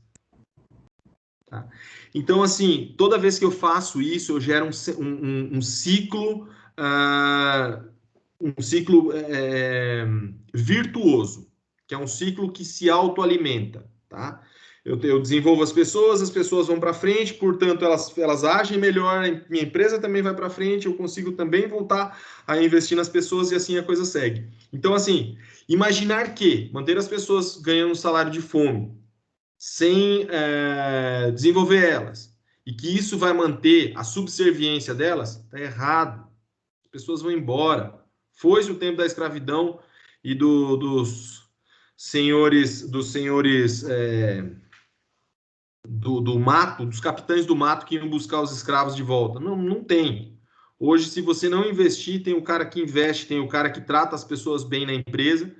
Tá? Então, assim, toda vez que eu faço isso, eu gero um ciclo, virtuoso, que é um ciclo que se autoalimenta, tá? Eu desenvolvo as pessoas vão para frente, portanto, elas agem melhor, minha empresa também vai para frente, eu consigo também voltar a investir nas pessoas e assim a coisa segue. Então, assim, imaginar que manter as pessoas ganhando um salário de fome, sem desenvolver elas, e que isso vai manter a subserviência delas, está errado. As pessoas vão embora. Foi-se o tempo da escravidão e dos senhores do mato, dos capitães do mato que iam buscar os escravos de volta. Não tem. Hoje, se você não investir, tem o cara que investe, tem o cara que trata as pessoas bem na empresa,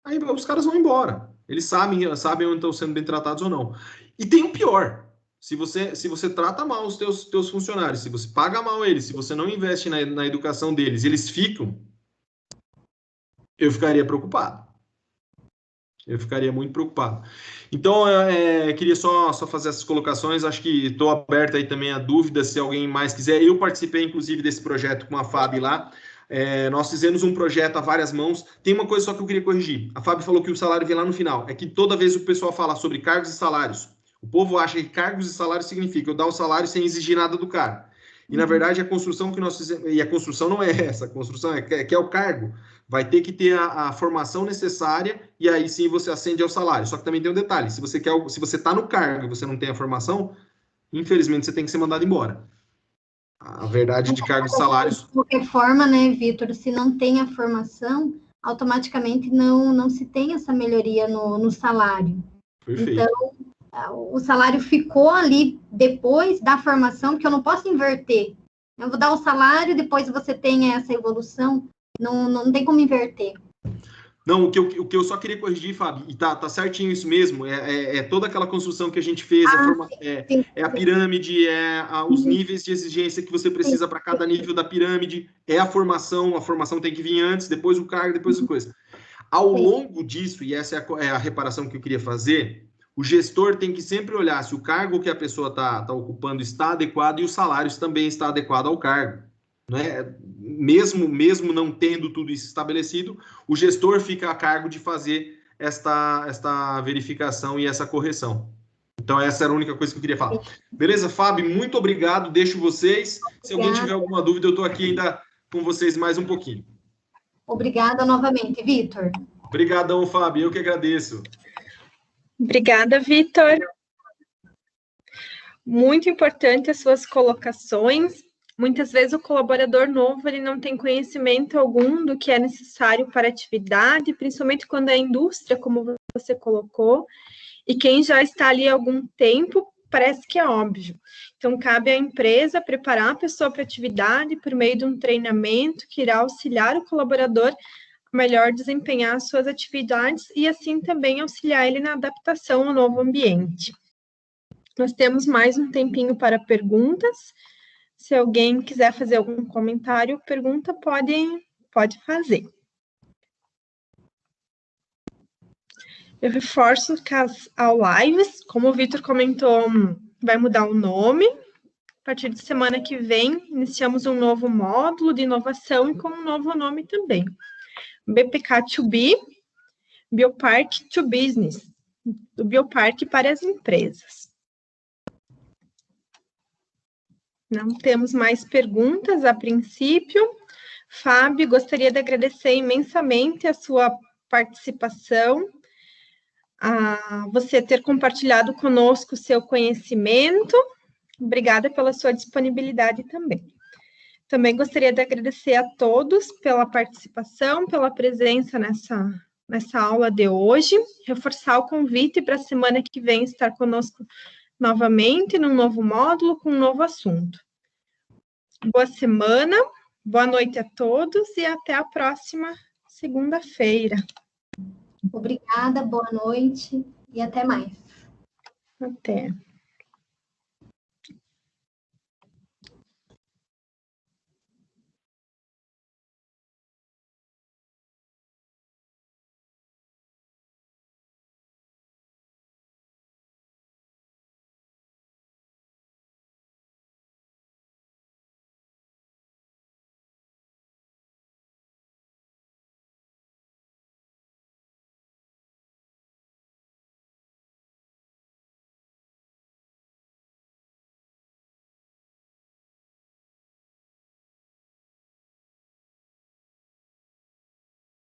aí os caras vão embora. Eles sabem onde estão sendo bem tratados ou não. E tem o pior. Se você trata mal os teus funcionários, se você paga mal eles, se você não investe na educação deles, eles ficam, eu ficaria preocupado. Eu ficaria muito preocupado. Então, queria só fazer essas colocações. Acho que estou aberto aí também a dúvidas, se alguém mais quiser. Eu participei, inclusive, desse projeto com a Fábio lá. Nós fizemos um projeto a várias mãos. Tem uma coisa só que eu queria corrigir. A Fábio falou que o salário vem lá no final. É que toda vez o pessoal fala sobre cargos e salários, o povo acha que cargos e salários significa eu dar o salário sem exigir nada do cara. E, na verdade, a construção que nós fizemos... E a construção não é essa. A construção que é o cargo. Vai ter que ter a formação necessária e aí sim você ascende ao salário. Só que também tem um detalhe: se você está no cargo e você não tem a formação, infelizmente você tem que ser mandado embora. A verdade de cargos e salários. De qualquer forma, né, Vitor, se não tem a formação, automaticamente não se tem essa melhoria no salário. Perfeito. Então, o salário ficou ali depois da formação, que eu não posso inverter. Eu vou dar o salário, depois você tem essa evolução. Não tem como inverter. Não, o que eu só queria corrigir, Fábio, e tá certinho isso mesmo, toda aquela construção que a gente fez, a pirâmide, os níveis de exigência que você precisa para cada nível da pirâmide, a formação tem que vir antes, depois o cargo, depois a coisa. Ao longo disso, e essa é a reparação que eu queria fazer, o gestor tem que sempre olhar se o cargo que a pessoa está ocupando está adequado e os salários também está adequado ao cargo. Né? Mesmo não tendo tudo isso estabelecido, o gestor fica a cargo de fazer esta verificação e essa correção. Então, essa era a única coisa que eu queria falar. Beleza, Fábio? Muito obrigado. Deixo vocês. Se alguém tiver alguma dúvida, eu estou aqui ainda com vocês mais um pouquinho. Obrigada novamente, Vitor. Obrigadão, Fábio. Eu que agradeço. Obrigada, Vitor. Muito importante as suas colocações. Muitas vezes o colaborador novo ele não tem conhecimento algum do que é necessário para a atividade, principalmente quando é indústria, como você colocou, e quem já está ali há algum tempo, parece que é óbvio. Então, cabe à empresa preparar a pessoa para a atividade por meio de um treinamento que irá auxiliar o colaborador a melhor desempenhar as suas atividades e assim também auxiliar ele na adaptação ao novo ambiente. Nós temos mais um tempinho para perguntas. Se alguém quiser fazer algum comentário, pergunta, pode fazer. Eu reforço que as lives, como o Vitor comentou, vai mudar o nome. A partir de semana que vem, iniciamos um novo módulo de inovação e com um novo nome também. BPK2B, Biopark to Business, do Biopark para as empresas. Não temos mais perguntas a princípio. Fábio, gostaria de agradecer imensamente a sua participação, a você ter compartilhado conosco o seu conhecimento. Obrigada pela sua disponibilidade também. Também gostaria de agradecer a todos pela participação, pela presença nessa aula de hoje. Reforçar o convite para a semana que vem estar conosco novamente num novo módulo com um novo assunto. Boa semana, boa noite a todos e até a próxima segunda-feira. Obrigada, boa noite e até mais. Até.